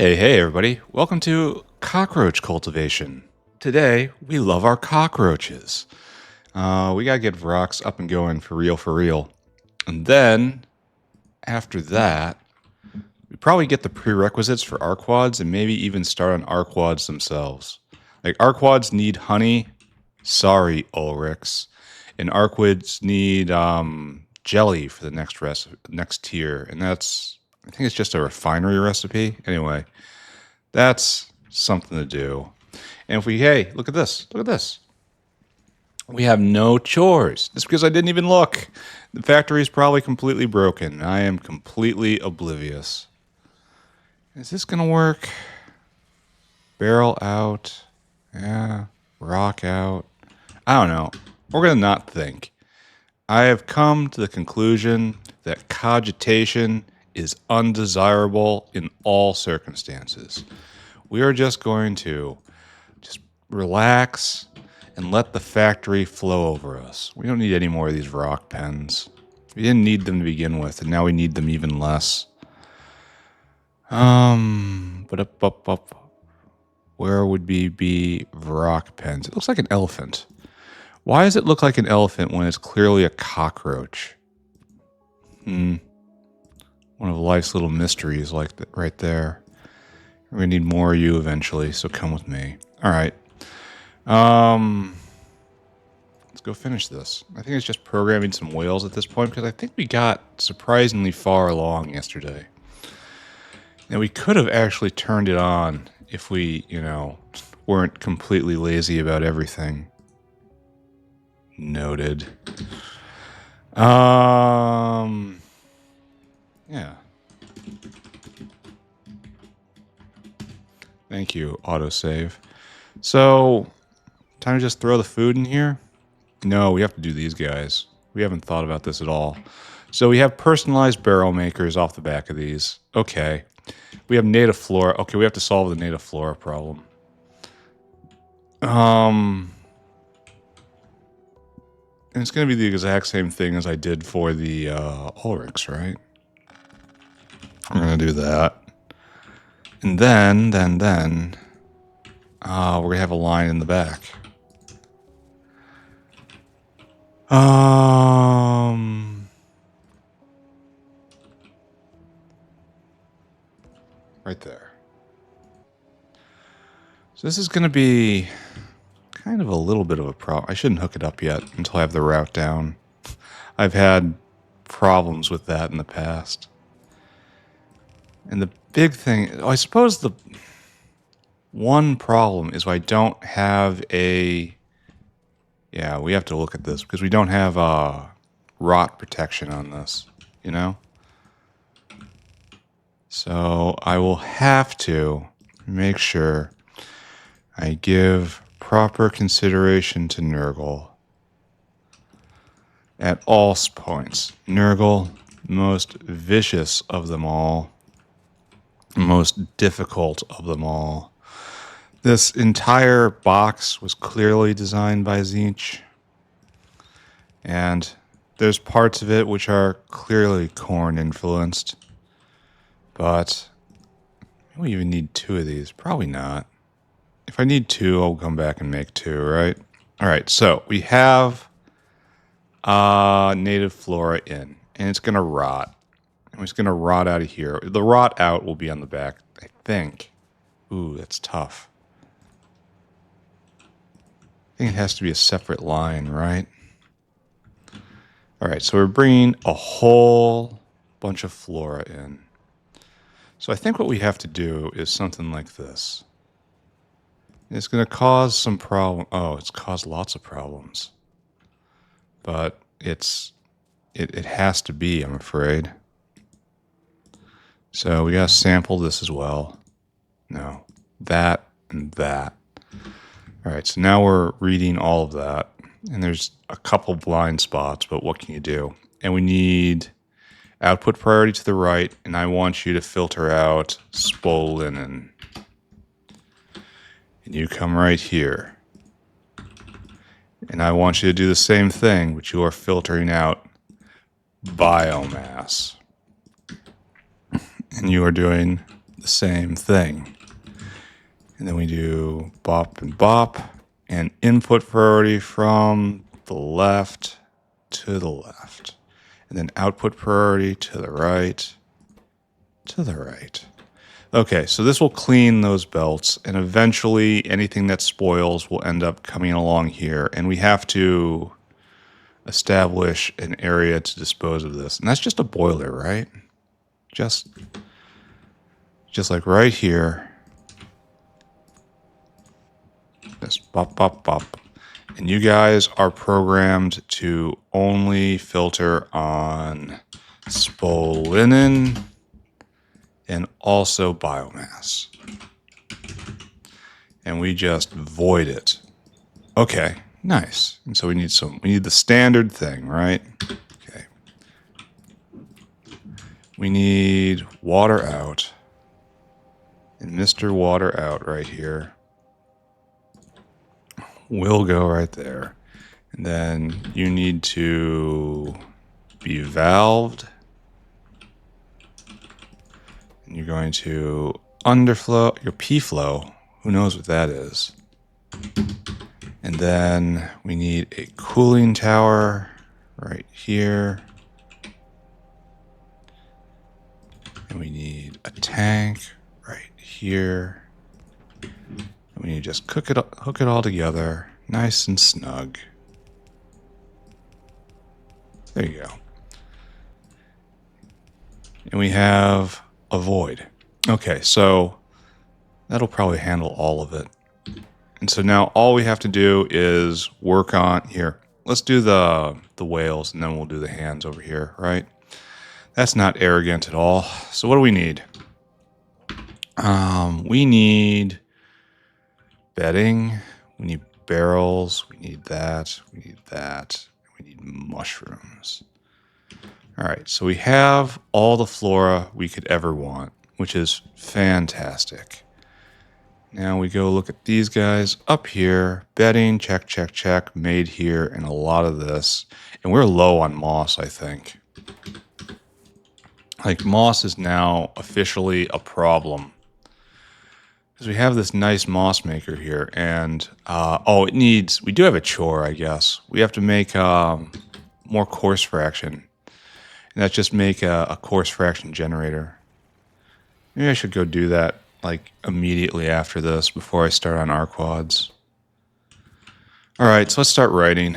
Hey everybody, welcome to cockroach cultivation. Today, we love our cockroaches. We gotta get Vrauks up and going for real. And then, after that, we probably get the prerequisites for Arqads and maybe even start on Arqads themselves. Like, Arqads need honey. Sorry, Ulrichs. And Arqads need jelly for the next tier. And that's, I think it's just a refinery recipe. Anyway, that's something to do. And if we, hey, look at this. We have no chores. Just because I didn't even look. The factory is probably completely broken. I am completely oblivious. Is this going to work? Barrel out. Yeah. Rock out. I don't know. We're going to not think. I have come to the conclusion that cogitation is undesirable in all circumstances. We are just going to just relax and let the factory flow over us. We don't need any more of these rock pens. We didn't need them to begin with, and now we need them even less. Where would be rock pens? It looks like an elephant. Why does it look like an elephant when it's clearly a cockroach? One of life's little mysteries, like that right there. We're gonna need more of you eventually, so come with me. All right. Let's go finish this. I think it's just programming some whales at this point because I think we got surprisingly far along yesterday. Now we could have actually turned it on if we, weren't completely lazy about everything. Noted. Yeah. Thank you, autosave. So, time to just throw the food in here? No, we have to do these guys. We haven't thought about this at all. So we have personalized barrel makers off the back of these. Okay. We have native flora. Okay, we have to solve the native flora problem. And it's going to be the exact same thing as I did for the Ulrichs, right? I'm going to do that. And then, we're going to have a line in the back. Right there. So this is going to be kind of a little bit of a problem. I shouldn't hook it up yet until I have the route down. I've had problems with that in the past. And the big thing, I suppose the one problem is I don't have a... Yeah, we have to look at this because we don't have rot protection on this, So I will have to make sure I give proper consideration to Nurgle at all points. Nurgle, most vicious of them all, most difficult of them all. This entire box was clearly designed by Tzeentch, and there's parts of it which are clearly Khorne influenced, but we even need 2 of these. Probably not. If I need 2, I'll come back and make 2, right? All right, so we have native flora in, and it's going to rot. And it's going to rot out of here. The rot out will be on the back, I think. Ooh, that's tough. I think it has to be a separate line, right? All right, so we're bringing a whole bunch of flora in. So I think what we have to do is something like this. It's going to cause some problem. Oh, it's caused lots of problems. But it has to be, I'm afraid. So we got to sample this as well. No, that and that. All right, so now we're reading all of that. And there's a couple blind spots, but what can you do? And we need output priority to the right, and I want you to filter out Spolinen. And you come right here. And I want you to do the same thing, but you are filtering out biomass. And you are doing the same thing. And then we do bop and bop, and input priority from the left to the left. And then output priority to the right, to the right. Okay, so this will clean those belts, and eventually anything that spoils will end up coming along here, and we have to establish an area to dispose of this. And that's just a boiler, right? Just like right here. Just bop, bop, bop. And you guys are programmed to only filter on spolinen and also biomass. And we just void it. Okay, nice. And so we need the standard thing, right? Okay. We need water out. And Mr. Water Out right here will go right there. And then you need to be valved. And you're going to underflow your P-flow. Who knows what that is? And then we need a cooling tower right here. And we need a tank right here. And we need to just hook it all together, nice and snug. There you go. And we have a void. Okay, so that'll probably handle all of it. And so now all we have to do is work on here. Let's do the whales, and then we'll do the hands over here, right? That's not arrogant at all. So what do we need? We need bedding. We need barrels. We need that. We need that. We need mushrooms. All right, so we have all the flora we could ever want, which is fantastic. Now we go look at these guys up here. Bedding, check, check, check. Made here, and a lot of this. And we're low on moss, I think. Like, moss is now officially a problem. Because we have this nice moss maker here. And, we do have a chore, I guess. We have to make more coarse fraction. And that's just make a coarse fraction generator. Maybe I should go do that, like, immediately after this, before I start on Arqads. Alright, so let's start writing.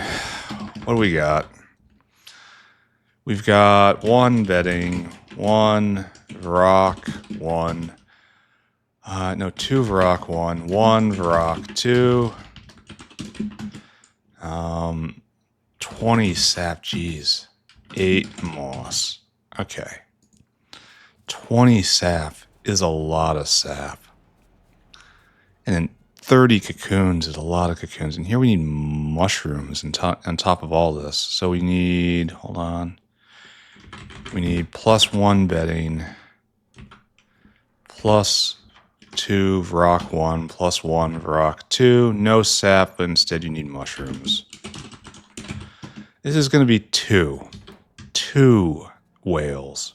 What do we got? We've got 1 bedding, 1 Vrauk, 2 Vrauk, 1 Vrauk, 2. 20 sap, geez. 8 moss. Okay. 20 sap is a lot of sap. And then 30 cocoons is a lot of cocoons. And here we need mushrooms on top of all this. So we need, hold on. We need +1 bedding, +2 Vrauk 1, +1 Vrauk 2. No sap, but instead you need mushrooms. This is going to be 2 whales.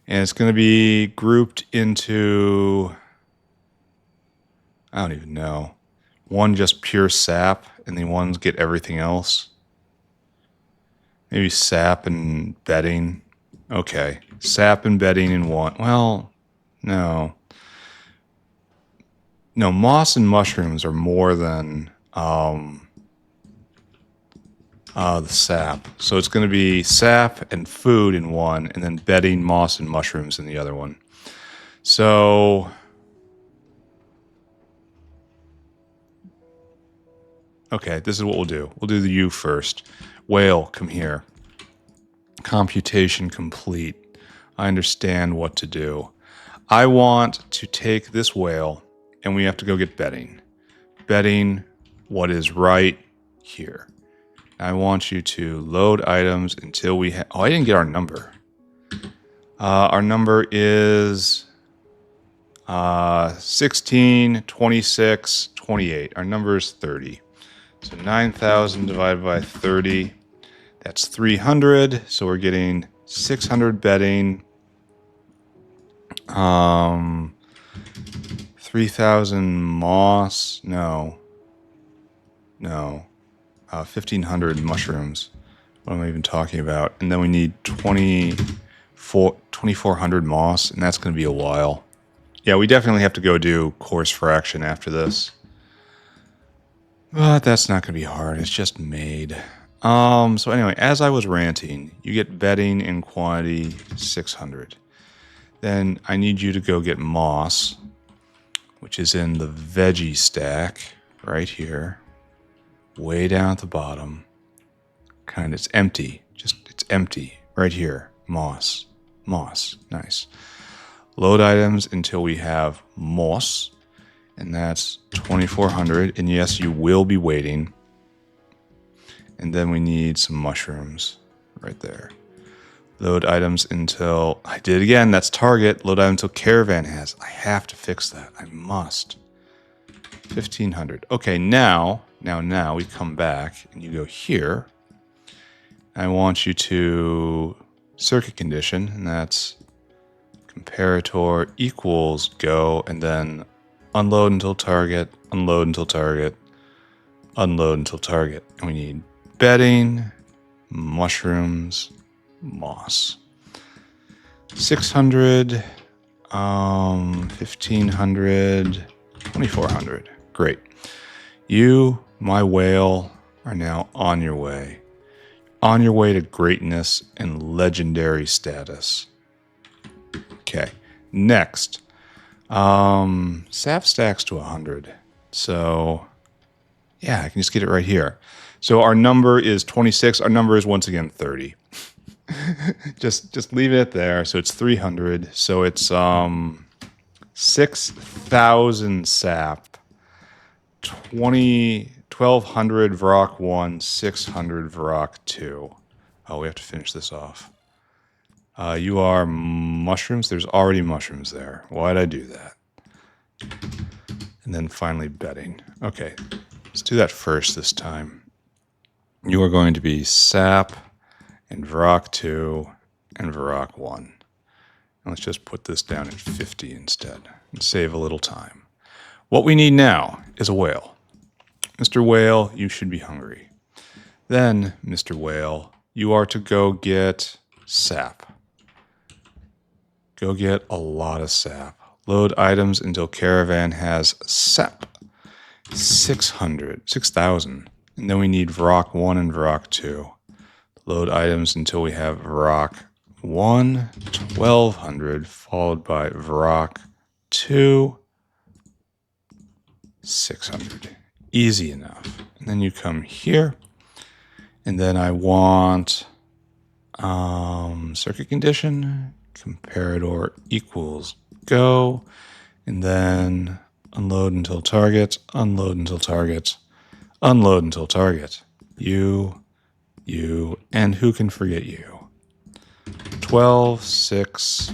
And it's going to be grouped into, I don't even know. One just pure sap, and the ones get everything else. Maybe sap and bedding. Okay, sap and bedding in one. Well, no. No, moss and mushrooms are more than the sap. So it's going to be sap and food in one, and then bedding, moss, and mushrooms in the other one. So okay, this is what we'll do. We'll do the U first. Whale, come here. Computation complete. I understand what to do. I want to take this whale, and we have to go get bedding. Bedding, what is right here. I want you to load items until we have... Oh, I didn't get our number. Our number is 16, 26, 28. Our number is 30. So 9,000 divided by 30, that's 300. So we're getting 600 bedding, 3,000 moss. No. 1,500 mushrooms. What am I even talking about? And then we need 2,400 moss, and that's going to be a while. Yeah, we definitely have to go do Coarse Fraction after this. But that's not going to be hard. It's just made. So anyway, as I was ranting, you get bedding in quantity 600. Then I need you to go get moss, which is in the veggie stack right here, way down at the bottom. It's empty. It's empty right here. Moss. Nice. Load items until we have moss, and that's 2,400. And yes, you will be waiting. And then we need some mushrooms right there. Load items until, I did it again, that's target. Load item until caravan has. I have to fix that. I must. 1,500. Okay, now we come back and you go here. I want you to circuit condition, and that's comparator equals go, and then unload until target, unload until target, unload until target. And we need bedding, mushrooms, moss. 600, 1,500, 2,400. Great. You, my whale, are now on your way. On your way to greatness and legendary status. Okay. Next. Sap stacks to 100. So, yeah, I can just get it right here. So our number is 26. Our number is once again 30. just leave it there. So it's 300. So it's 6,000 sap, 1,200 Vrauk 1, 600 Vrauk 2. Oh, we have to finish this off. You are mushrooms. There's already mushrooms there. Why'd I do that? And then finally bedding. Okay, let's do that first this time. You are going to be sap and Vrauk 2 and Vrauk 1. And let's just put this down at 50 instead and save a little time. What we need now is a whale. Mr. Whale, you should be hungry. Then, Mr. Whale, you are to go get sap. Go get a lot of sap. Load items until caravan has sap. 6,000. And then we need Vrauk 1 and Vrauk 2. Load items until we have Vrauk 1, 1,200, followed by Vrauk 2, 600. Easy enough. And then you come here. And then I want circuit condition, comparator equals go. And then unload until target, unload until target, unload until target. You, and who can forget you? 12, 6,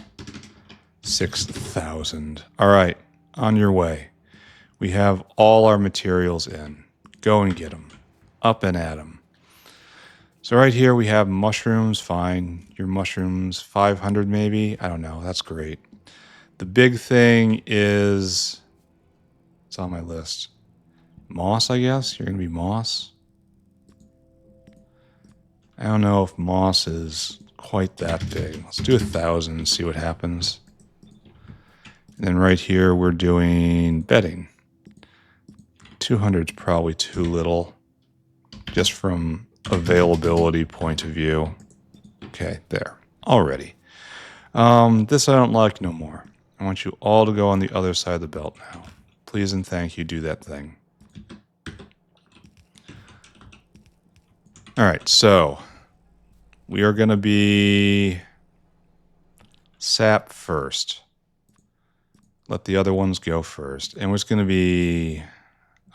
6,000. All right, on your way. We have all our materials in. Go and get them. Up and at them. So right here we have mushrooms. Fine. Your mushrooms, 500 maybe. I don't know. That's great. The big thing is, it's on my list. Moss, I guess. You're going to be moss. I don't know if moss is quite that big. Let's do 1,000 and see what happens. And then right here we're doing bedding. 200 is probably too little, just from availability point of view. Okay, there. Already. This I don't like no more. I want you all to go on the other side of the belt now. Please and thank you, do that thing. All right, so we are going to be sap first. Let the other ones go first. And it's going to be,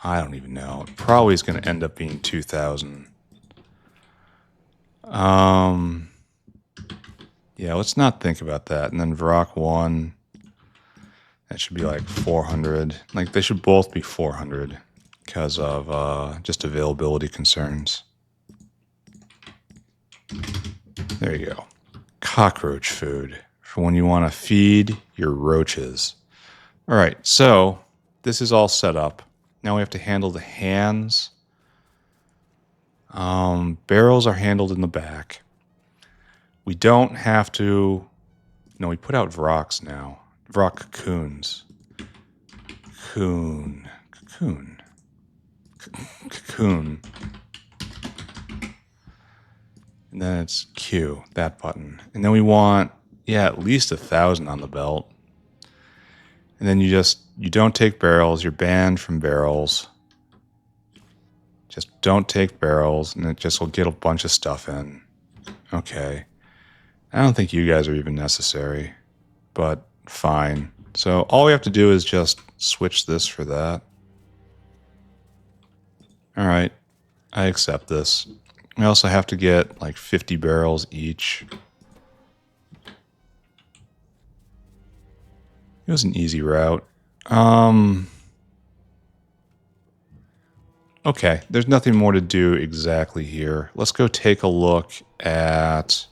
I don't even know. It probably is going to end up being 2,000. Yeah, let's not think about that. And then Vrauk 1, that should be like 400. Like, they should both be 400 because of just availability concerns. There you go. Cockroach food for for when you want to feed your roaches. All right, so this is all set up. Now we have to handle the hands. Barrels are handled in the back. We don't have to... No, we put out Vrauks now. Vrauk cocoons. Cocoon. And then it's Q, that button. And then we want, at least 1,000 on the belt. And then you don't take barrels. You're banned from barrels. Just don't take barrels, and it just will get a bunch of stuff in. Okay. I don't think you guys are even necessary, but fine. So all we have to do is just switch this for that. All right. I accept this. We also have to get like 50 barrels each. It was an easy route. Okay, there's nothing more to do exactly here. Let's go take a look at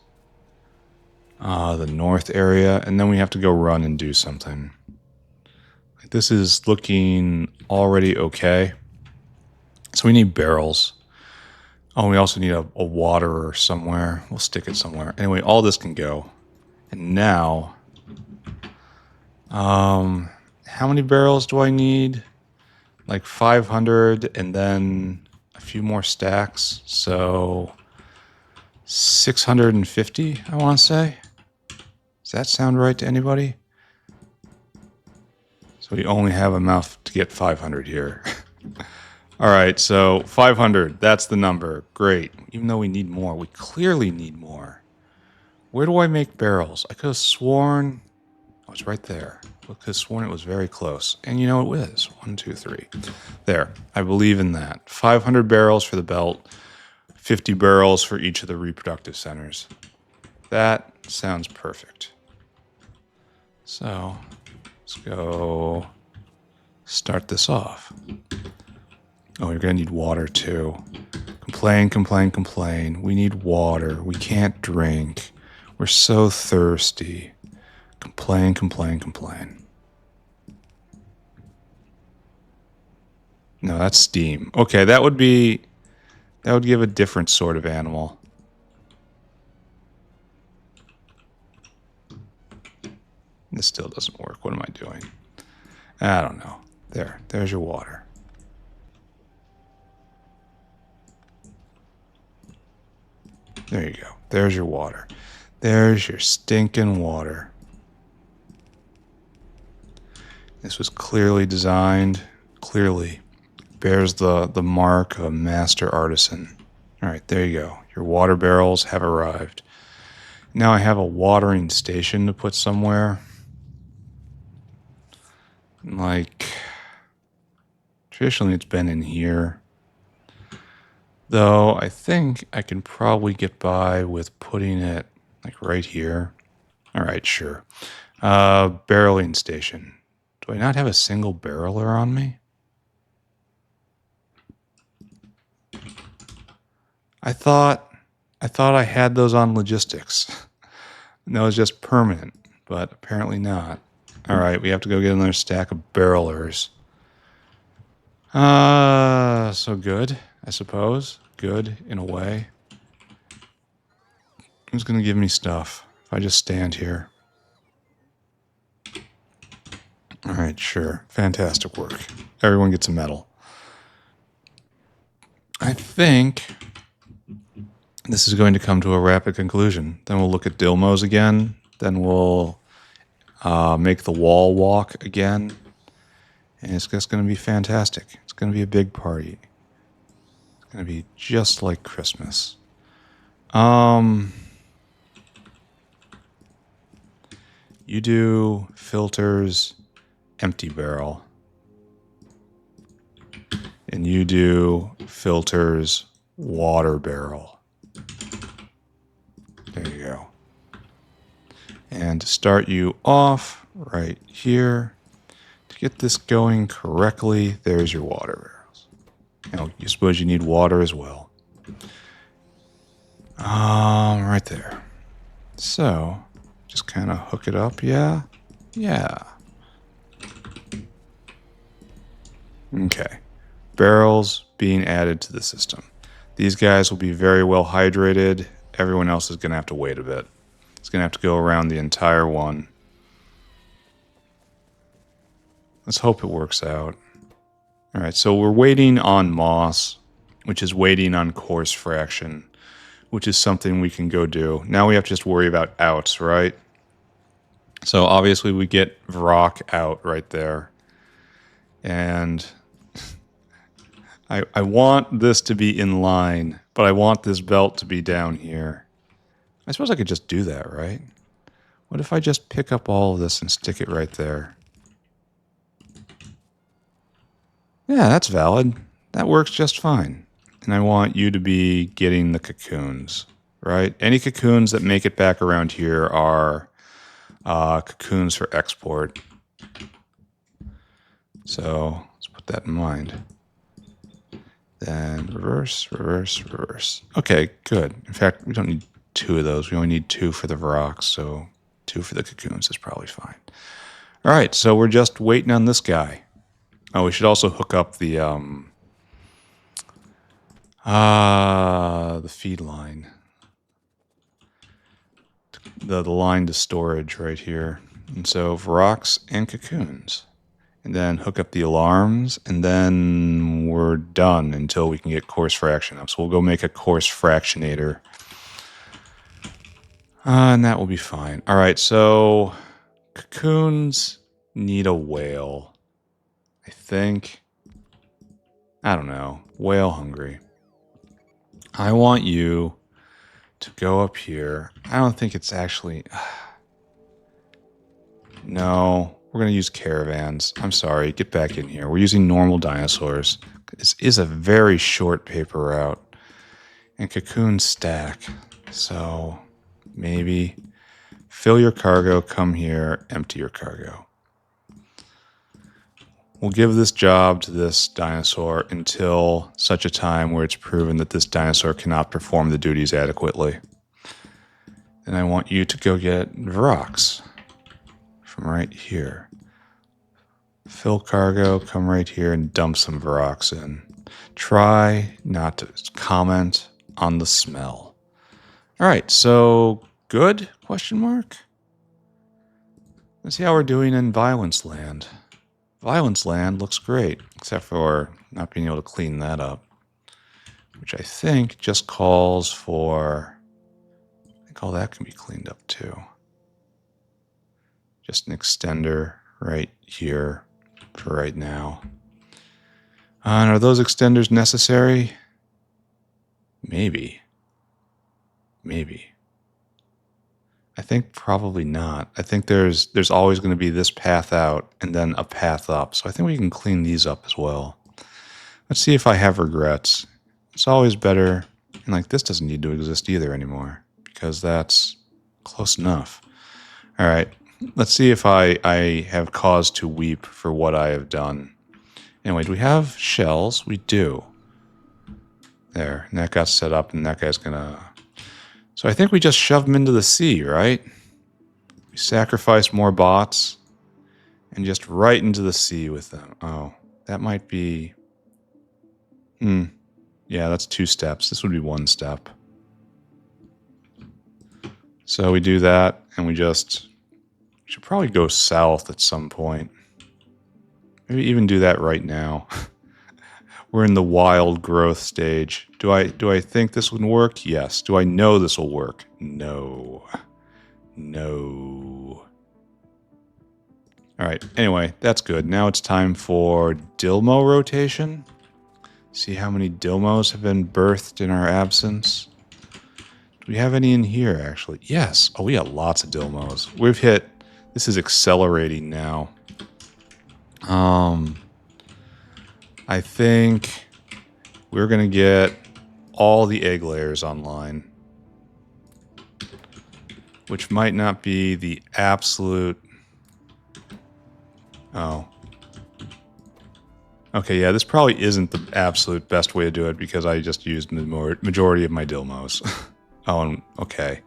the north area, and then we have to go run and do something. This is looking already okay. So we need barrels. Oh, we also need a waterer somewhere. We'll stick it somewhere. Anyway, all this can go. And now, how many barrels do I need? Like 500 and then a few more stacks. So 650, I want to say. Does that sound right to anybody? So we only have enough to get 500 here. All right, so 500, that's the number. Great. Even though we need more, we clearly need more. Where do I make barrels? I could have sworn... Oh, it's right there. I could have sworn it was very close. And you know it is. 1, 2, 3. There. I believe in that. 500 barrels for the belt. 50 barrels for each of the reproductive centers. That sounds perfect. So, let's go start this off. Oh, you're going to need water too. Complain. We need water. We can't drink. We're so thirsty. Complain. No, that's steam. Okay, that would give a different sort of animal. This still doesn't work. What am I doing? I don't know. There's your water. There you go. There's your water. There's your stinking water. This was clearly designed, clearly bears the mark of a master artisan. All right, there you go. Your water barrels have arrived. Now I have a watering station to put somewhere. Like, traditionally it's been in here. Though I think I can probably get by with putting it like right here. All right, sure. Barreling station. Do I not have a single barreler on me? I thought I had those on logistics. And that was just permanent, but apparently not. All right, we have to go get another stack of barrelers. So good, I suppose. Good, in a way. Who's going to give me stuff if I just stand here? All right, sure. Fantastic work. Everyone gets a medal. I think this is going to come to a rapid conclusion. Then we'll look at Dilmos again. Then we'll make the wall walk again. And it's just going to be fantastic. It's going to be a big party. It's going to be just like Christmas. You do filters, empty barrel. And you do filters, water barrel. There you go. And to start you off right here, to get this going correctly, there's your water barrels. Now, you suppose you need water as well. Right there. So, Just kind of hook it up, yeah? Yeah. Okay. Barrels being added to the system. These guys will be very well hydrated. Everyone else is going to have to wait a bit. It's going to have to go around the entire one. Let's hope it works out. All right, so we're waiting on moss, which is waiting on coarse fraction, which is something we can go do. Now we have to just worry about outs, right? So obviously we get Vrauk out right there. And I want this to be in line, but I want this belt to be down here. I suppose I could just do that, right? What if I just pick up all of this and stick it right there? Yeah, that's valid. That works just fine. And I want you to be getting the cocoons, right? Any cocoons that make it back around here are cocoons for export. So let's put that in mind. Then reverse, reverse, reverse. Okay, good. In fact, we don't need 2 of those. We only need 2 for the Vrauks, so 2 for the cocoons is probably fine. All right, so we're just waiting on this guy. Oh, we should also hook up the feed line. The line to storage right here. And so Vrauks and cocoons. And then hook up the alarms, and then we're done until we can get coarse fraction up. So we'll go make a coarse fractionator. And that will be fine. All right, so cocoons need a whale. I think. I don't know. Whale hungry. I want you to go up here. I don't think it's actually... No, we're going to use caravans. I'm sorry, get back in here. We're using normal dinosaurs. This is a very short paper route. And cocoons stack. So maybe fill your cargo, come here, empty your cargo. We'll give this job to this dinosaur until such a time where it's proven that this dinosaur cannot perform the duties adequately. And I want you to go get Vrauks from right here. Fill cargo, come right here and dump some Vrauks in. Try not to comment on the smell. All right, so good? Question mark. Let's see how we're doing in Violence Land. Violence Land looks great, except for not being able to clean that up, which I think just calls for, I think all that can be cleaned up too. Just an extender right here for right now. And are those extenders necessary? Maybe. Maybe. I think probably not. I think there's always going to be this path out and then a path up. So I think we can clean these up as well. Let's see if I have regrets. It's always better. And like this doesn't need to exist either anymore because that's close enough. All right. Let's see if I have cause to weep for what I have done. Anyway, do we have shells? We do. There. And that got set up and that guy's going to... So I think we just shove them into the sea, right? We sacrifice more bots and just right into the sea with them. Oh, that might be... Yeah, that's 2 steps. This would be 1 step. So we do that and we just... We should probably go south at some point. Maybe even do that right now. We're in the wild growth stage. Do I think this would work? Yes. Do I know this will work? No. No. All right. Anyway, that's good. Now it's time for Dilmo rotation. See how many Dilmos have been birthed in our absence. Do we have any in here, actually? Yes. Oh, we got lots of Dilmos. We've hit... This is accelerating now. I think we're going to get all the egg layers online. Which might not be the absolute... Oh. Okay, yeah, this probably isn't the absolute best way to do it because I just used the majority of my Dilmos. Oh, okay.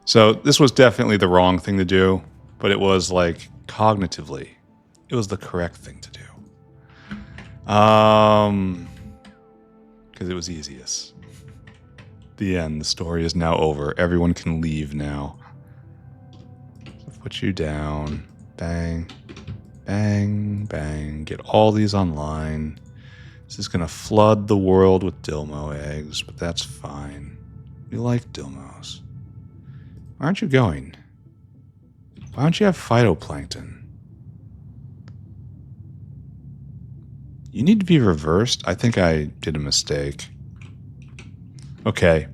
So this was definitely the wrong thing to do, but it was like cognitively, it was the correct thing to do. Because it was easiest. The end. The story is now over. Everyone can leave now. So put you down. Bang. Bang. Bang. Get all these online. This is going to flood the world with Dilmo eggs, but that's fine. We like Dilmos. Why aren't you going? Why don't you have phytoplankton? You need to be reversed? I think I did a mistake. Okay.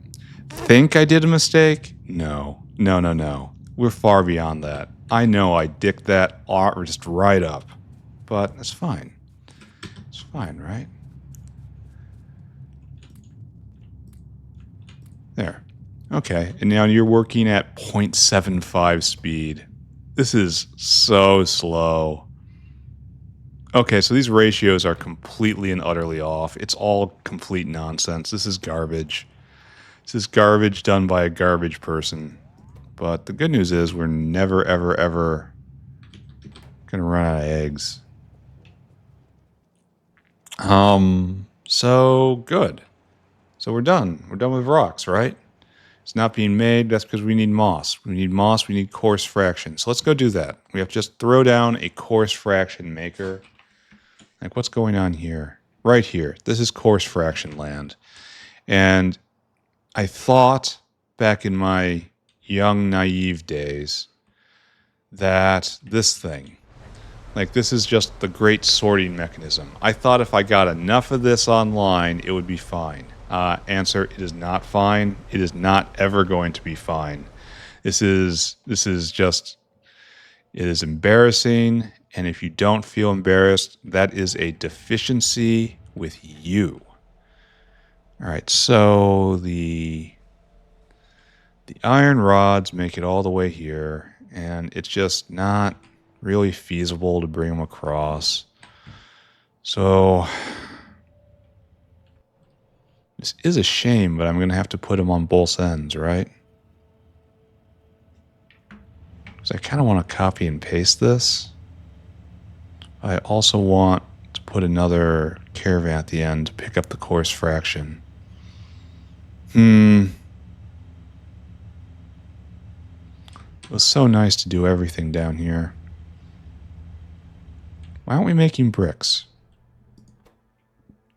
Think I did a mistake? No. No, no, no. We're far beyond that. I know I dicked that or just right up. But it's fine. It's fine, right? There. Okay. And now you're working at 0.75 speed. This is so slow. Okay, so these ratios are completely and utterly off. It's all complete nonsense. This is garbage. This is garbage done by a garbage person. But the good news is we're never, ever, ever going to run out of eggs. So good. So we're done. We're done with rocks, right? It's not being made. That's because we need moss. We need moss. We need coarse fraction. So let's go do that. We have to just throw down a coarse fraction maker. Like, what's going on here? Right here. This is coarse fraction land. And I thought back in my young, naive days that this thing, like, this is just the great sorting mechanism. I thought if I got enough of this online, it would be fine. Answer, it is not fine. It is not ever going to be fine. This is just, it is embarrassing. And if you don't feel embarrassed, that is a deficiency with you. All right, so the iron rods make it all the way here, and it's just not really feasible to bring them across. So this is a shame, but I'm going to have to put them on both ends, right? Because I kind of want to copy and paste this. I also want to put another caravan at the end to pick up the coarse fraction. It was so nice to do everything down here. Why aren't we making bricks?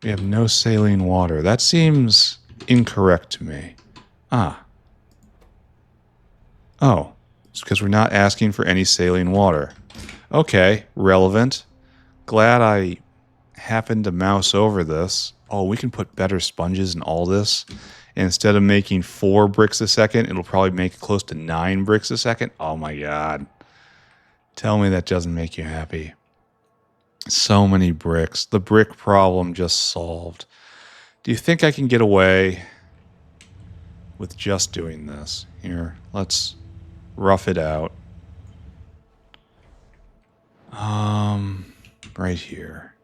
We have no saline water. That seems incorrect to me. Oh, it's because we're not asking for any saline water. Okay, relevant. Glad I happened to mouse over this. Oh, we can put better sponges in all this. And instead of making 4 bricks a second, it'll probably make close to 9 bricks a second. Oh my god. Tell me that doesn't make you happy. So many bricks. The brick problem just solved. Do you think I can get away with just doing this? Here, let's rough it out. Right here.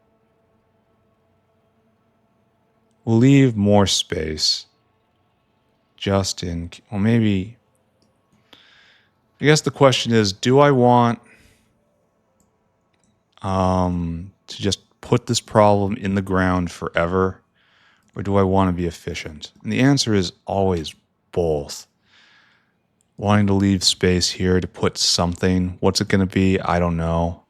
We'll leave more space. Just in... Well, maybe... I guess the question is, do I want to just put this problem in the ground forever? Or do I want to be efficient? And the answer is always both. Wanting to leave space here to put something. What's it going to be? I don't know.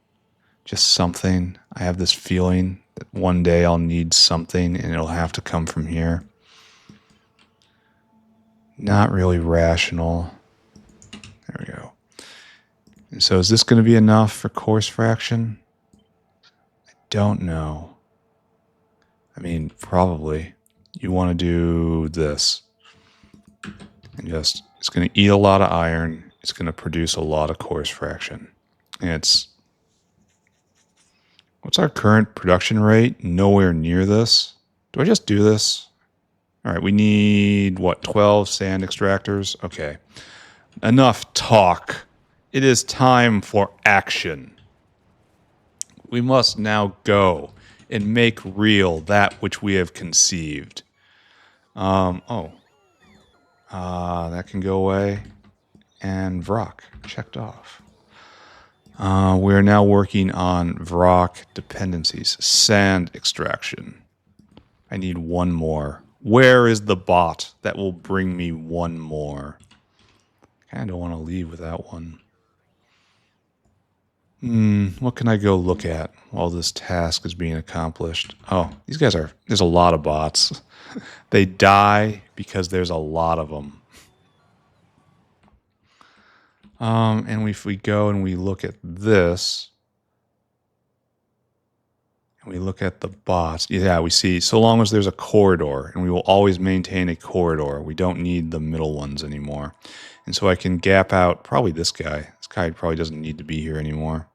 Just something. I have this feeling that one day I'll need something and it'll have to come from here. Not really rational. There we go. And so is this going to be enough for coarse fraction? I don't know. I mean, probably. You want to do this. And just, it's going to eat a lot of iron. It's going to produce a lot of coarse fraction. And it's... What's our current production rate? Nowhere near this. Do I just do this? All right, we need, what, 12 sand extractors? Okay. Enough talk. It is time for action. We must now go and make real that which we have conceived. That can go away. and Vrauk. Checked off. We're now working on Vrauk dependencies. Sand extraction. I need one more. Where is the bot that will bring me one more? I don't want to leave without one. What can I go look at while this task is being accomplished? Oh, these guys are... There's a lot of bots. They die because there's a lot of them. And if we go and we look at this, and we look at the bots, yeah, we see, so long as there's a corridor, and we will always maintain a corridor, we don't need the middle ones anymore. And so I can gap out probably this guy. This guy probably doesn't need to be here anymore.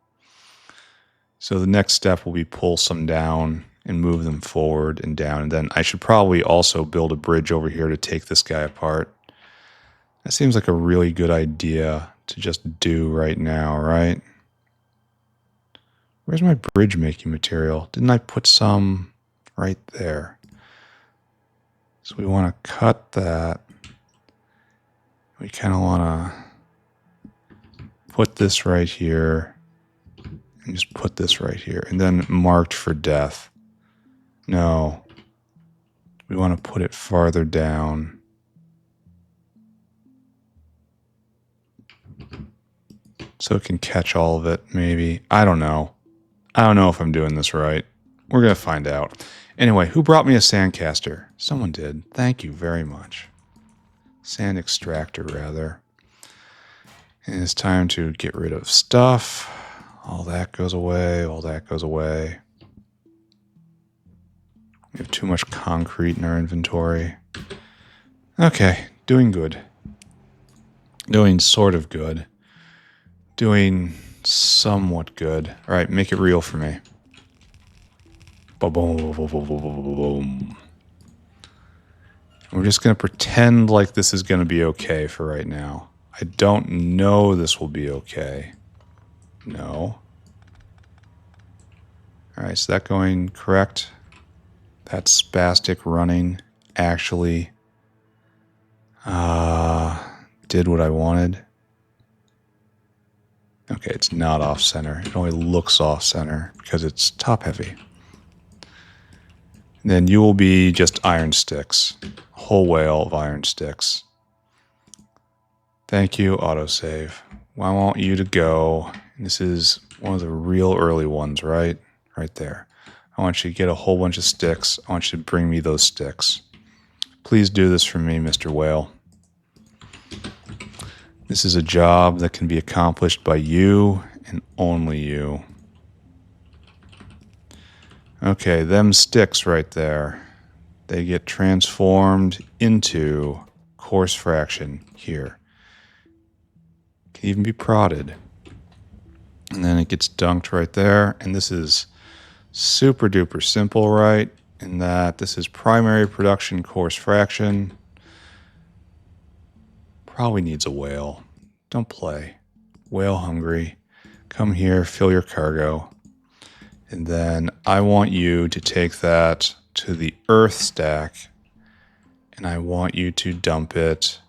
So the next step will be pull some down and move them forward and down. And then I should probably also build a bridge over here to take this guy apart. That seems like a really good idea to just do right now, right? Where's my bridge making material? Didn't I put some right there? So we want to cut that. We kind of want to put this right here. And just put this right here. And then marked for death. No. We want to put it farther down. So it can catch all of it, maybe. I don't know. I don't know if I'm doing this right. We're going to find out. Anyway, who brought me a sandcaster? Someone did. Thank you very much. Sand extractor, rather. And it's time to get rid of stuff. All that goes away. All that goes away. We have too much concrete in our inventory. Okay, doing good. Doing sort of good. Doing somewhat good. All right, make it real for me. Boom. We're just going to pretend like this is going to be okay for right now. I don't know this will be okay. No. All right, is that going correct? That spastic running actually did what I wanted. Okay, it's not off-center. It only looks off-center because it's top-heavy. Then you will be just iron sticks. A whole whale of iron sticks. Thank you, autosave. Well, I want you to go. This is one of the real early ones, right? Right there. I want you to get a whole bunch of sticks. I want you to bring me those sticks. Please do this for me, Mr. Whale. This is a job that can be accomplished by you and only you. Okay, them sticks right there. They get transformed into coarse fraction here. Can even be prodded. And then it gets dunked right there. And this is super duper simple, right? In that this is primary production coarse fraction. Probably needs a whale. Don't play. Whale hungry. Come here, fill your cargo. And then I want you to take that to the earth stack. And I want you to dump it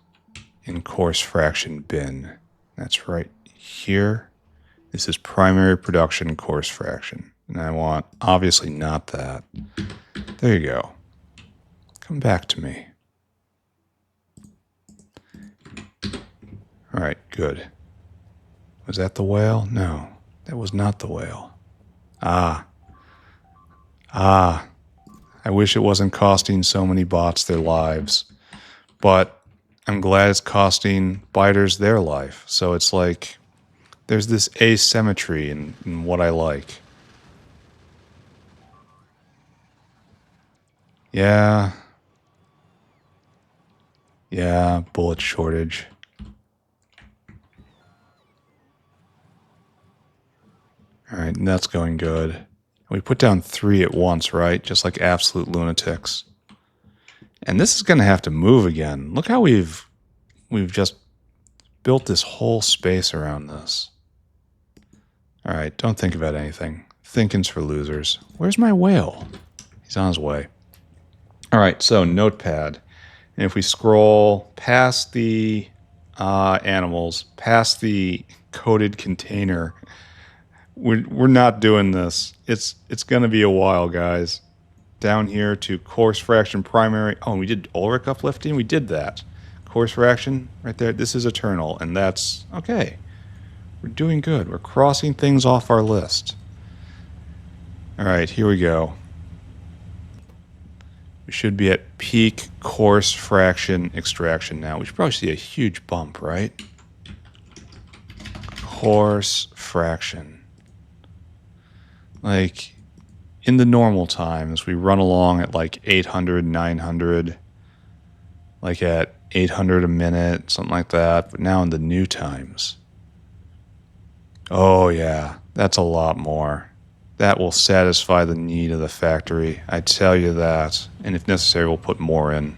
in coarse fraction bin. That's right here. This is primary production coarse fraction. And I want, obviously not that. There you go. Come back to me. All right, good. Was that the whale? No, that was not the whale. I wish it wasn't costing so many bots their lives. But I'm glad it's costing biters their life. So it's like, there's this asymmetry in what I like. Yeah, bullet shortage. All right, and that's going good. We put down 3 at once, right? Just like absolute lunatics. And this is going to have to move again. Look how we've just built this whole space around this. All right, don't think about anything. Thinking's for losers. Where's my whale? He's on his way. All right, so notepad. And if we scroll past the animals past the coated container. We're not doing this. It's going to be a while, guys. Down here to Coarse Fraction Primary. Oh, we did Ulrich uplifting? We did that. Coarse Fraction right there. This is Eternal, and that's okay. We're doing good. We're crossing things off our list. All right, here we go. We should be at peak Coarse Fraction extraction now. We should probably see a huge bump, right? Coarse Fraction. Like, in the normal times, we run along at like 800, 900, like at 800 a minute, something like that. But now in the new times, oh yeah, that's a lot more. That will satisfy the need of the factory. I tell you that. And if necessary, we'll put more in.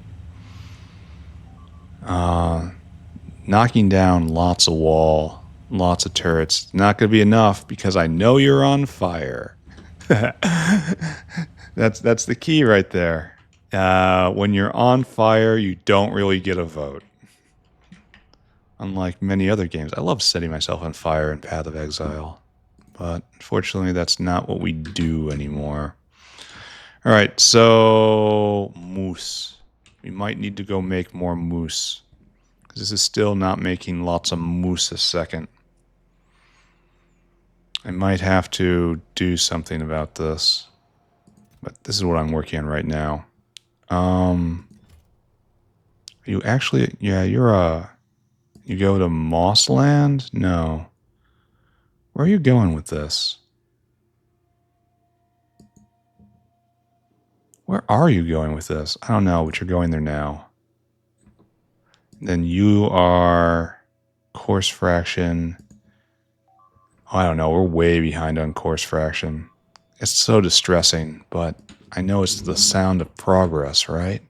Knocking down lots of wall, lots of turrets. Not going to be enough because I know you're on fire. That's the key right there. When you're on fire, you don't really get a vote. Unlike many other games. I love setting myself on fire in Path of Exile. But unfortunately, that's not what we do anymore. All right, so moose. We might need to go make more moose. Because this is still not making lots of moose a second. I might have to do something about this. But this is what I'm working on right now. Are you actually... Yeah, you go to Mossland? No. Where are you going with this? Where are you going with this? I don't know, but you're going there now. Then you are Coarse Fraction. Oh, I don't know. We're way behind on Coarse Fraction. It's so distressing, but I know it's the sound of progress, right?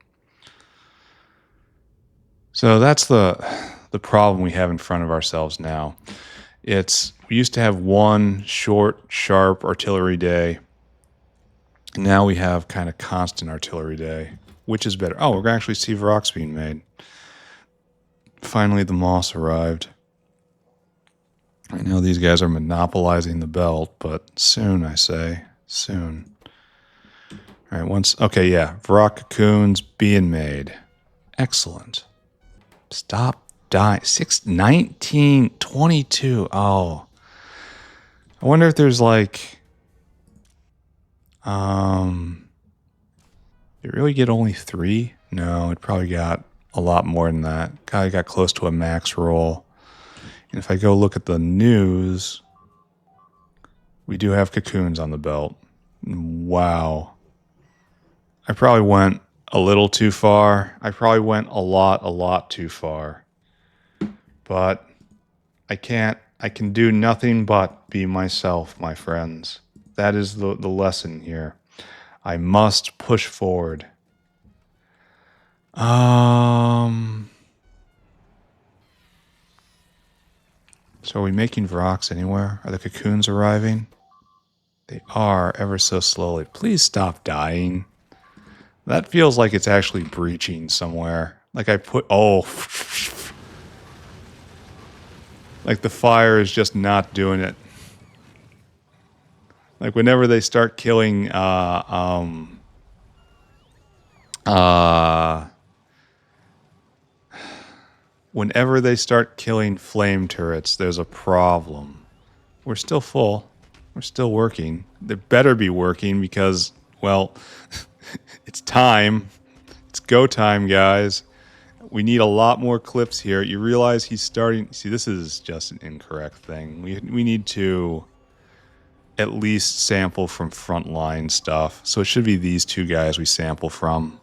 So that's the problem we have in front of ourselves now. We used to have one short, sharp artillery day. And now we have kind of constant artillery day. Which is better? Oh, we're going to actually see Vrauk's being made. Finally, the moss arrived. I know these guys are monopolizing the belt, but soon, I say. Soon. All right, okay, yeah. Vrauk cocoons being made. Excellent. Stop dying. 19, 22. Oh. I wonder if there's like... Did it really get only 3? No, it probably got a lot more than that. Probably got close to a max roll. And if I go look at the news, we do have cocoons on the belt. Wow. I probably went a little too far. I probably went a lot too far. But I can do nothing but be myself, my friends. That is the lesson here. I must push forward. So are we making Vrauks anywhere? Are the cocoons arriving? They are, ever so slowly. Please stop dying. That feels like it's actually breaching somewhere. Like oh. Like the fire is just not doing it. Like whenever they start killing whenever they start killing flame turrets, there's a problem. We're still full. We're still working. They better be working because, well, it's time. It's go time, guys. We need a lot more clips here. You realize he's starting... See, this is just an incorrect thing. We need to at least sample from frontline stuff. So it should be these two guys we sample from.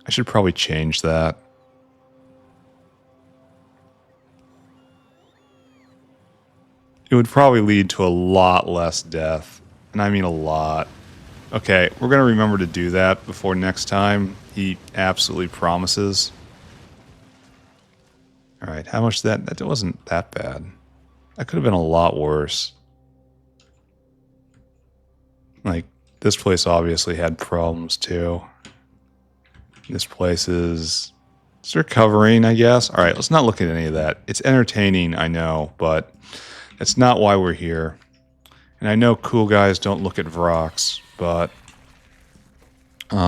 I should probably change that. It would probably lead to a lot less death. And I mean a lot. Okay, we're going to remember to do that before next time. He absolutely promises. Alright, how much that wasn't that bad. That could have been a lot worse. Like, this place obviously had problems too. This place is It's recovering, I guess. All right, let's not look at any of that. It's entertaining, I know, but it's not why we're here. And I know cool guys don't look at Vrauks, but we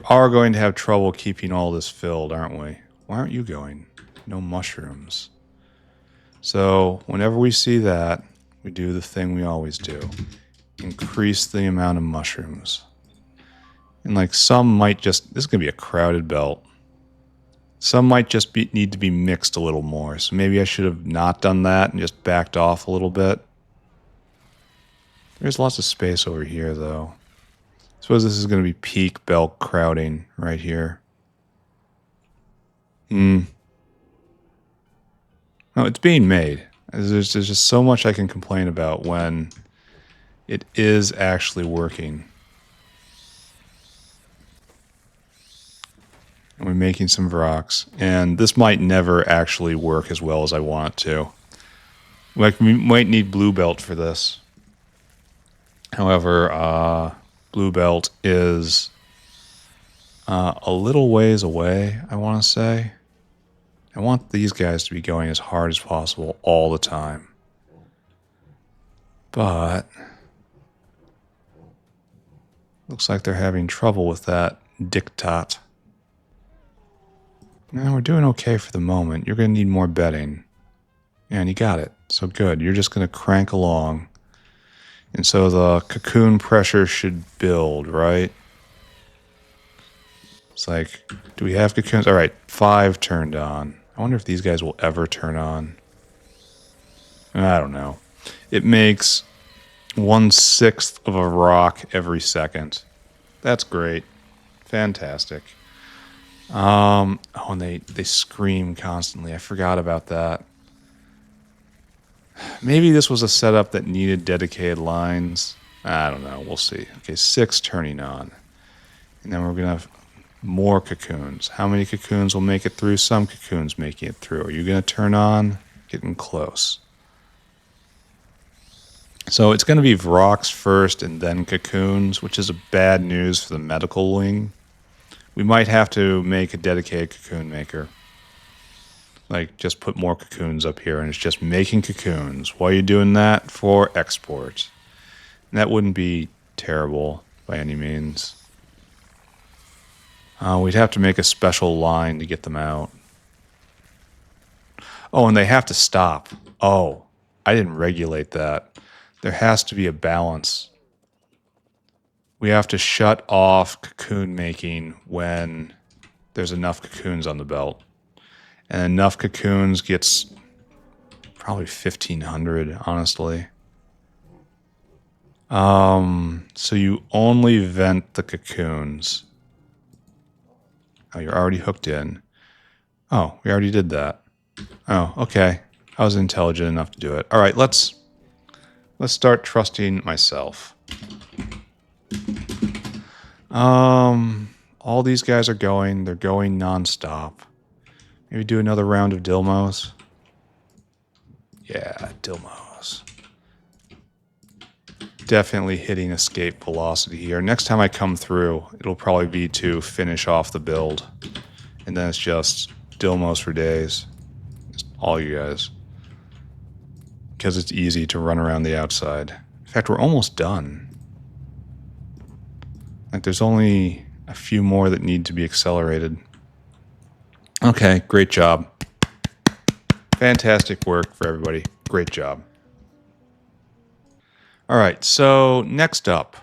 are going to have trouble keeping all this filled, aren't we? Why aren't you going? No mushrooms. So whenever we see that, we do the thing we always do. Increase the amount of mushrooms. And like some might just, this is going to be a crowded belt. Some might just need to be mixed a little more. So maybe I should have not done that and just backed off a little bit. There's lots of space over here though. I suppose this is going to be peak belt crowding right here. No, it's being made. There's just so much I can complain about when it is actually working. And we're making some Vrauks. And this might never actually work as well as I want it to. Like, we might need blue belt for this. However, blue belt is a little ways away, I want to say. I want these guys to be going as hard as possible all the time. But looks like they're having trouble with that diktat. Now we're doing okay for the moment. You're going to need more bedding. And you got it. So good. You're just going to crank along. And so the cocoon pressure should build, right? It's like, do we have cocoons? All right, 5 turned on. I wonder if these guys will ever turn on. I don't know. It makes 1/6 of a rock every second. That's great. Fantastic. Oh, and they scream constantly. I forgot about that. Maybe this was a setup that needed dedicated lines. I don't know. We'll see. Okay, 6 turning on. And then we're going to have more cocoons. How many cocoons will make it through? Some cocoons making it through. Are you going to turn on? Getting close. So it's going to be Vrauks first and then cocoons, which is a bad news for the medical wing. We might have to make a dedicated cocoon maker. Like, just put more cocoons up here, and it's just making cocoons. Why are you doing that? For export. And that wouldn't be terrible by any means. We'd have to make a special line to get them out. Oh, and they have to stop. Oh, I didn't regulate that. There has to be a balance. We have to shut off cocoon making when there's enough cocoons on the belt. And enough cocoons gets probably 1,500, honestly. So you only vent the cocoons. Oh, you're already hooked in. Oh, we already did that. Oh, okay. I was intelligent enough to do it. All right, let's start trusting myself. All these guys are going. They're going nonstop. Maybe do another round of Dilmos. Yeah, Dilmos. Definitely hitting escape velocity here. Next time I come through, it'll probably be to finish off the build. And then it's just Dilmos for days. Just all you guys. Because it's easy to run around the outside. In fact, we're almost done. Like, there's only a few more that need to be accelerated. Okay, great job. Fantastic work for everybody. Great job. All right, so next up,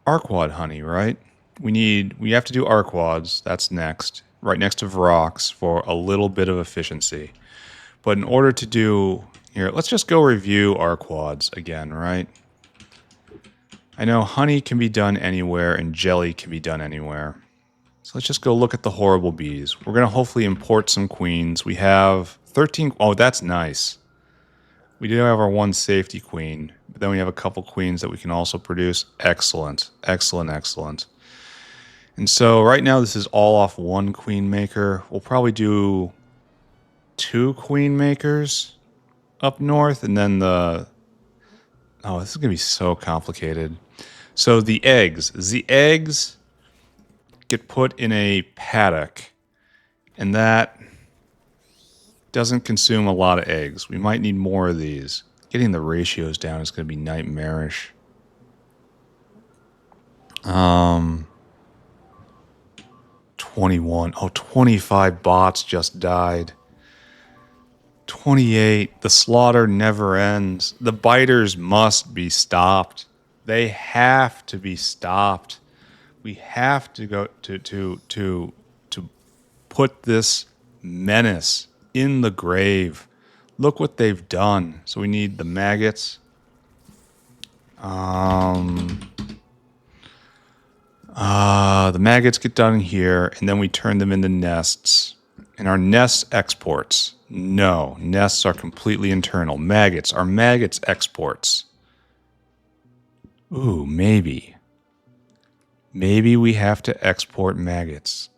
Arqad honey, right? We have to do Arqads. That's next, right next to Vrauks for a little bit of efficiency. But in order to do here, let's just go review Arqads again, right? I know honey can be done anywhere and jelly can be done anywhere. So let's just go look at the horrible bees. We're going to hopefully import some queens. We have 13. Oh, that's nice. We do have our one safety queen, but then we have a couple queens that we can also produce. Excellent, excellent, excellent. And so right now this is all off one queen maker. We'll probably do 2 queen makers up north, and then the... Oh, this is going to be so complicated. So the eggs get get put in a paddock, and that doesn't consume a lot of eggs. We might need more of these. Getting the ratios down is going to be nightmarish. 21. Oh, 25 bots just died. 28. The slaughter never ends. The biters must be stopped. They have to be stopped. We have to go to put this menace in the grave. Look what they've done. So we need the maggots. The maggots get done here, and then we turn them into nests. And our nests exports. No, nests are completely internal. Maggots are maggots exports. Ooh, maybe. Maybe we have to export maggots.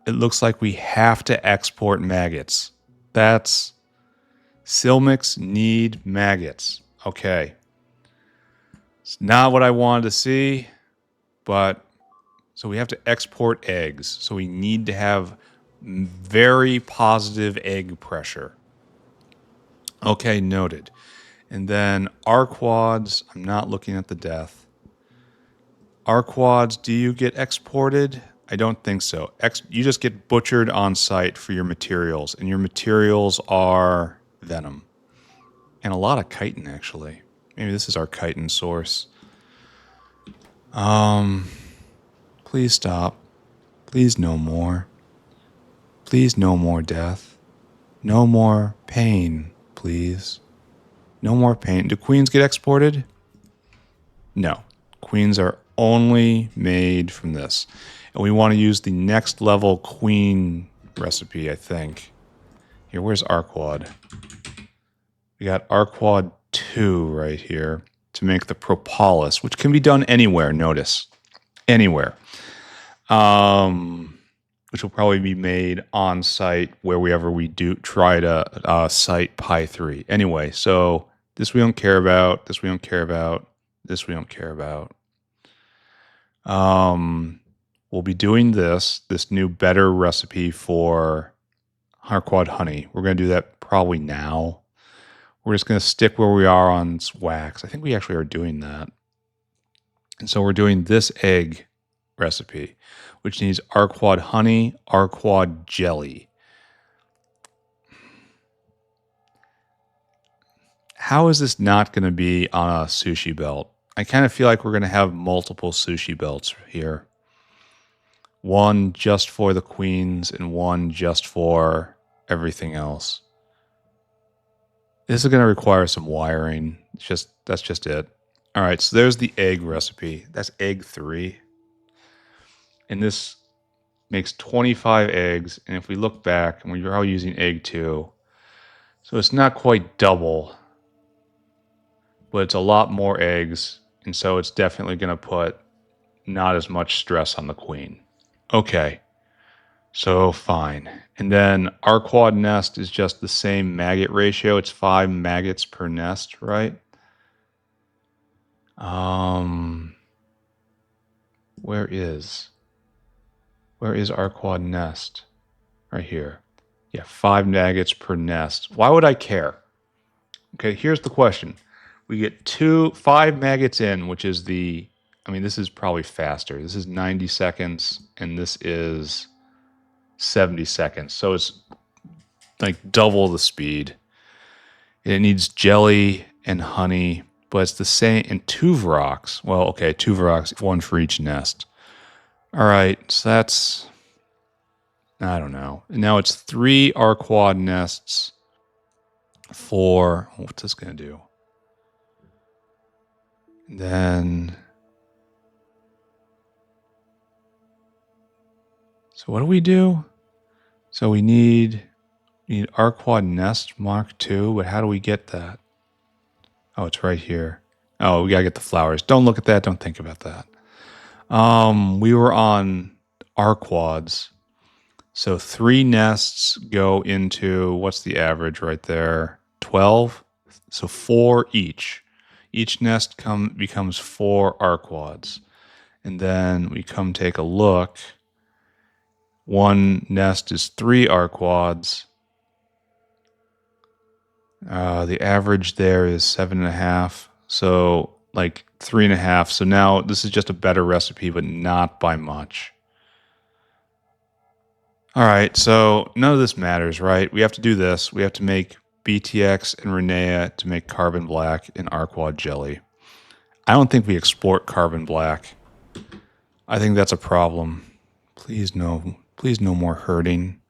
It looks like we have to export maggots. That's... Silmics need maggots. Okay. It's not what I wanted to see, but... So we have to export eggs. So we need to have very positive egg pressure. Okay, noted. And then Arqads, I'm not looking at the death. Arqads, do you get exported? I don't think so. You just get butchered on site for your materials, and your materials are venom. And a lot of chitin, actually. Maybe this is our chitin source. Please stop. Please no more. Please no more death. No more pain, please. No more pain. Do queens get exported? No. Queens are only made from this. And we want to use the next level queen recipe, I think. Here, where's Arqad? We got Arqad 2 right here to make the propolis, which can be done anywhere, notice. Anywhere. Which will probably be made on site wherever we do try to site Pi 3. Anyway, so this we don't care about. This we don't care about. This we don't care about. We'll be doing this new better recipe for Arqad honey. We're going to do that probably now. We're just going to stick where we are on wax. I think we actually are doing that. And so we're doing this egg recipe, which needs Arqad honey, Arqad jelly. How is this not going to be on a sushi belt? I kind of feel like we're going to have multiple sushi belts here. One just for the queens and one just for everything else. This is going to require some wiring. That's just it. All right, so there's the egg recipe. That's egg 3. And this makes 25 eggs. And if we look back, and we're all using egg 2, so it's not quite double, but it's a lot more eggs. And so it's definitely going to put not as much stress on the queen. Okay, so fine. And then Arqad nest is just the same maggot ratio. It's 5 maggots per nest, right? Where is Arqad nest? Right here. Yeah, 5 maggots per nest. Why would I care? Okay, here's the question. We get 5 maggots in, which is this is probably faster. This is 90 seconds, and this is 70 seconds. So it's like double the speed. And it needs jelly and honey, but it's the same, and 2 Vrauks. Well, okay, 2 Vrauks, 1 for each nest. All right, so that's, I don't know. And now it's 3 Arqad nests for, what's this going to do? And then, so what do we do? So we need Arqad nest Mark 2, but how do we get that? Oh, it's right here. Oh, we got to get the flowers. Don't look at that. Don't think about that. We were on Arqads. So 3 nests go into, what's the average right there? 12. So 4 each. Each nest becomes 4 Arqads. And then we come take a look. One nest is 3 Arqads. The average there is 7.5. So like 3.5. So now this is just a better recipe, but not by much. All right, so none of this matters, right? We have to do this. We have to make BTX and Renea to make carbon black and Arqad Jelly. I don't think we export carbon black. I think that's a problem. Please no more hurting.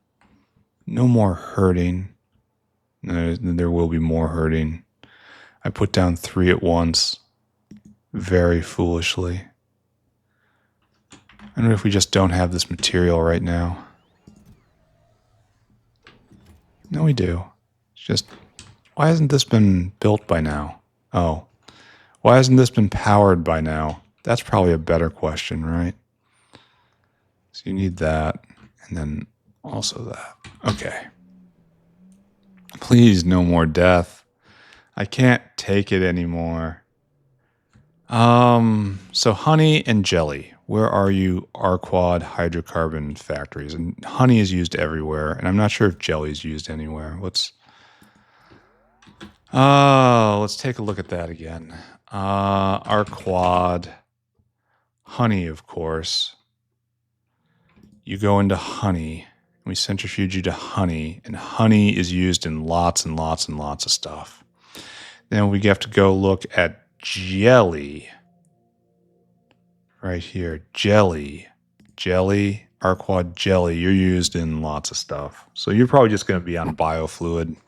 No more hurting. No, there will be more hurting. I put down 3 at once. Very foolishly. I wonder if we just don't have this material right now. No, we do. It's just, why hasn't this been built by now? Oh, why hasn't this been powered by now? That's probably a better question, right? So you need that, and then also that. Okay. Please, no more death. I can't take it anymore. So honey and jelly. Where are you, Arqad hydrocarbon factories? And honey is used everywhere, and I'm not sure if jelly is used anywhere. Let's take a look at that again. Arqad honey, of course. You go into honey, and we centrifuge you to honey, and honey is used in lots and lots and lots of stuff. Then we have to go look at jelly. Right here, jelly, Arqad Jelly. You're used in lots of stuff. So you're probably just going to be on biofluid.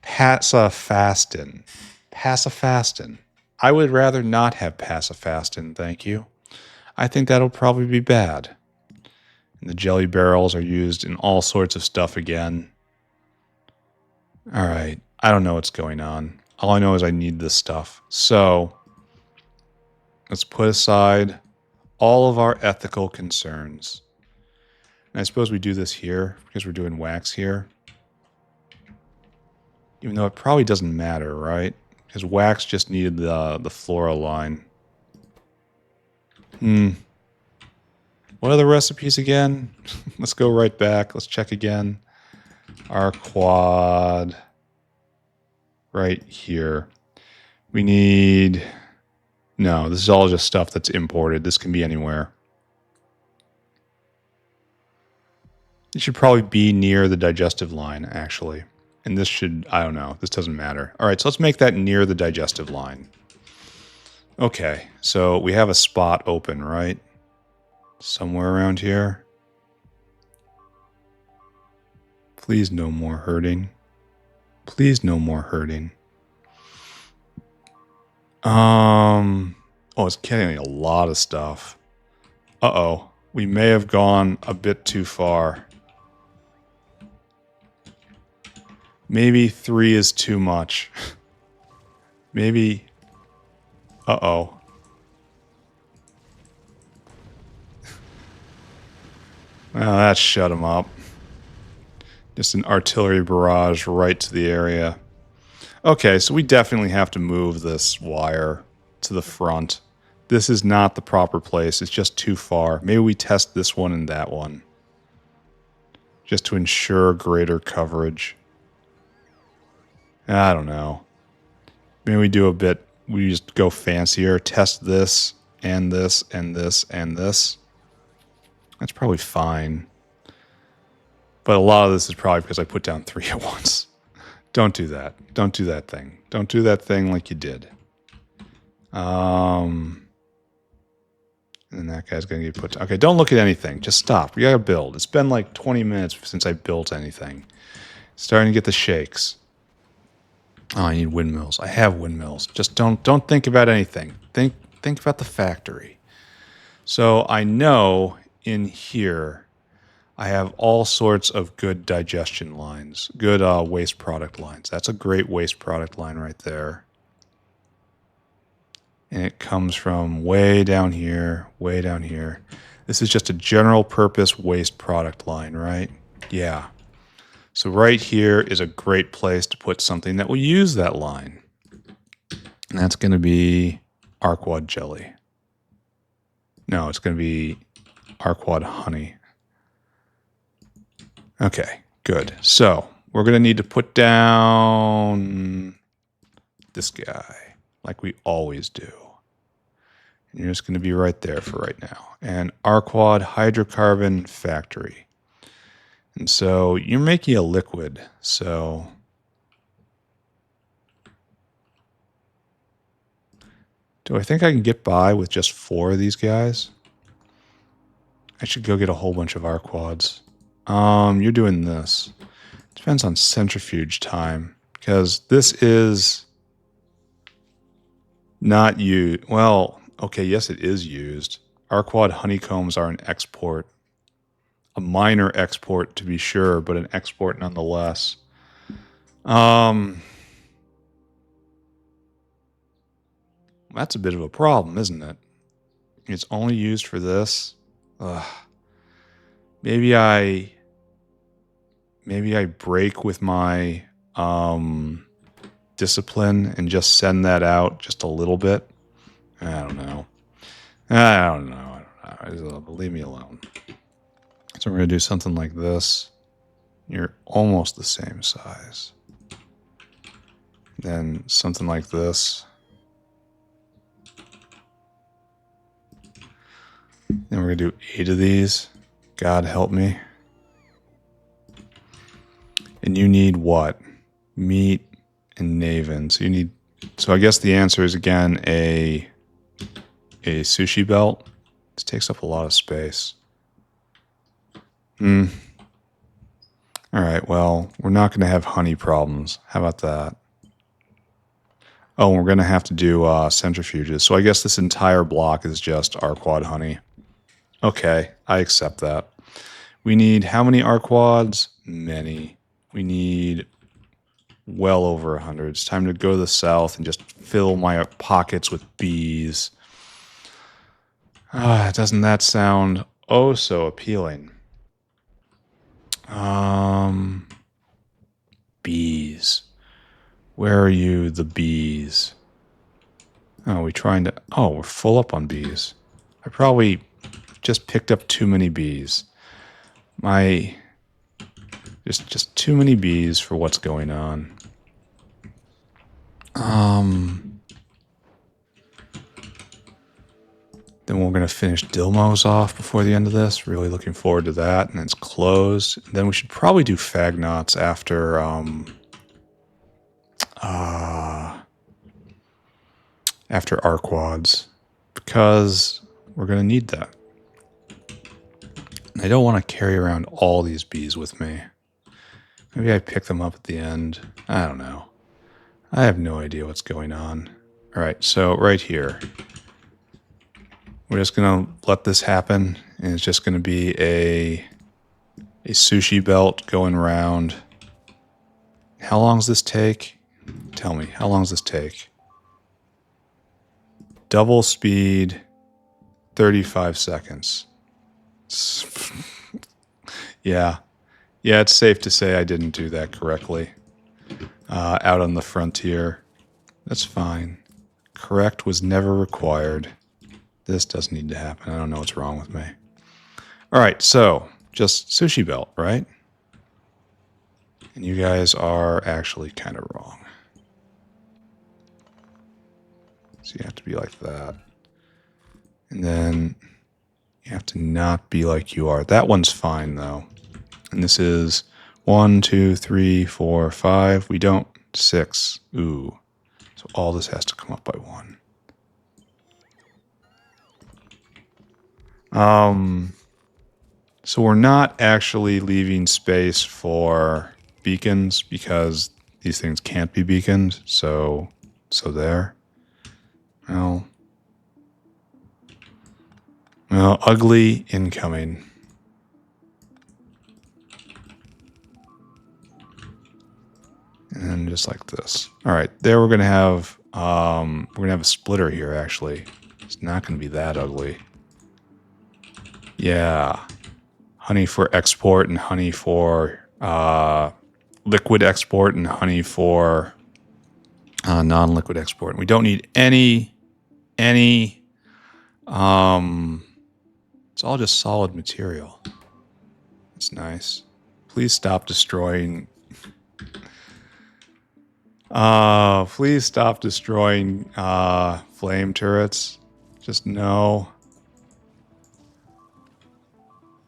Passifastin. I would rather not have passifastin, thank you. I think that'll probably be bad. And the jelly barrels are used in all sorts of stuff again. All right, I don't know what's going on. All I know is I need this stuff. So let's put aside all of our ethical concerns. And I suppose we do this here because we're doing wax here. Even though it probably doesn't matter, right? Because wax just needed the flora line. What are the recipes again? Let's go right back. Let's check again. Arqad. Right here. We need... No, this is all just stuff that's imported. This can be anywhere. It should probably be near the digestive line, actually. And this should, I don't know, this doesn't matter. All right, so let's make that near the digestive line. Okay, so we have a spot open, right? Somewhere around here. Please no more hurting. Please no more hurting. Oh, it's getting a lot of stuff. Uh-oh. We may have gone a bit too far. Maybe 3 is too much. Maybe... Uh-oh. Well, that shut him up. Just an artillery barrage right to the area. Okay, so we definitely have to move this wire to the front. This is not the proper place. It's just too far. Maybe we test this one and that one. Just to ensure greater coverage. I don't know. Maybe we do a bit... We just go fancier. Test this, and this, and this, and this. That's probably fine. But a lot of this is probably because I put down 3 at once. Don't do that. Don't do that thing. Don't do that thing like you did. And then that guy's going to get put... Okay, don't look at anything. Just stop. We got to build. It's been like 20 minutes since I built anything. Starting to get the shakes. Oh, I need windmills. I have windmills. Just don't think about anything. Think about the factory. So I know in here I have all sorts of good digestion lines, good waste product lines. That's a great waste product line right there. And it comes from way down here, way down here. This is just a general purpose waste product line, right? Yeah. So right here is a great place to put something that will use that line. And that's going to be Arqad Jelly. No, it's going to be Arqad Honey. Okay, good. So we're going to need to put down this guy like we always do. And you're just going to be right there for right now. And Arqad Hydrocarbon Factory. And so you're making a liquid. So do I think I can get by with just 4 of these guys? I should go get a whole bunch of Arqads. You're doing this. Depends on centrifuge time. Because this is not used. Well, okay, yes, it is used. Arqad honeycombs are an export. A minor export, to be sure, but an export nonetheless. That's a bit of a problem, isn't it? It's only used for this. Ugh. Maybe I break with my discipline and just send that out just a little bit. I don't know. Leave me alone. So we're going to do something like this. You're almost the same size. Then something like this. Then we're going to do 8 of these. God help me. And you need what? Meat and Naven. So you need... So I guess the answer is, again, a sushi belt. This takes up a lot of space. All right, well, we're not going to have honey problems. How about that? Oh, we're going to have to do centrifuges. So I guess this entire block is just Arqad honey. Okay, I accept that. We need how many Arqads? Many. We need well over 100. It's time to go to the south and just fill my pockets with bees. Doesn't that sound oh so appealing? Bees. Where are you, the bees? Oh, we're full up on bees. I probably just picked up too many bees. Just too many bees for what's going on. Then we're going to finish Dilmos off before the end of this. Really looking forward to that. And it's closed. Then we should probably do Fagnots after Arqads, because we're going to need that. I don't want to carry around all these bees with me. Maybe I pick them up at the end. I don't know. I have no idea what's going on. All right, so right here. We're just going to let this happen, and it's just going to be a sushi belt going around. How long does this take? Tell me, how long does this take? Double speed, 35 seconds. Yeah, it's safe to say I didn't do that correctly. Out on the frontier. That's fine. Correct was never required. This doesn't need to happen. I don't know what's wrong with me. All right, so just sushi belt, right? And you guys are actually kind of wrong. So you have to be like that. And then you have to not be like you are. That one's fine, though. And this is 1, 2, 3, 4, 5. We don't. 6. Ooh. So all this has to come up by 1. So we're not actually leaving space for beacons because these things can't be beaconed. So there. Well, ugly incoming. And then just like this. All right, there we're gonna have a splitter here. Actually, it's not gonna be that ugly. Yeah, honey for export and honey for liquid export and honey for non-liquid export. We don't need any. It's all just solid material. It's nice. Please stop destroying. Please stop destroying flame turrets. Just no.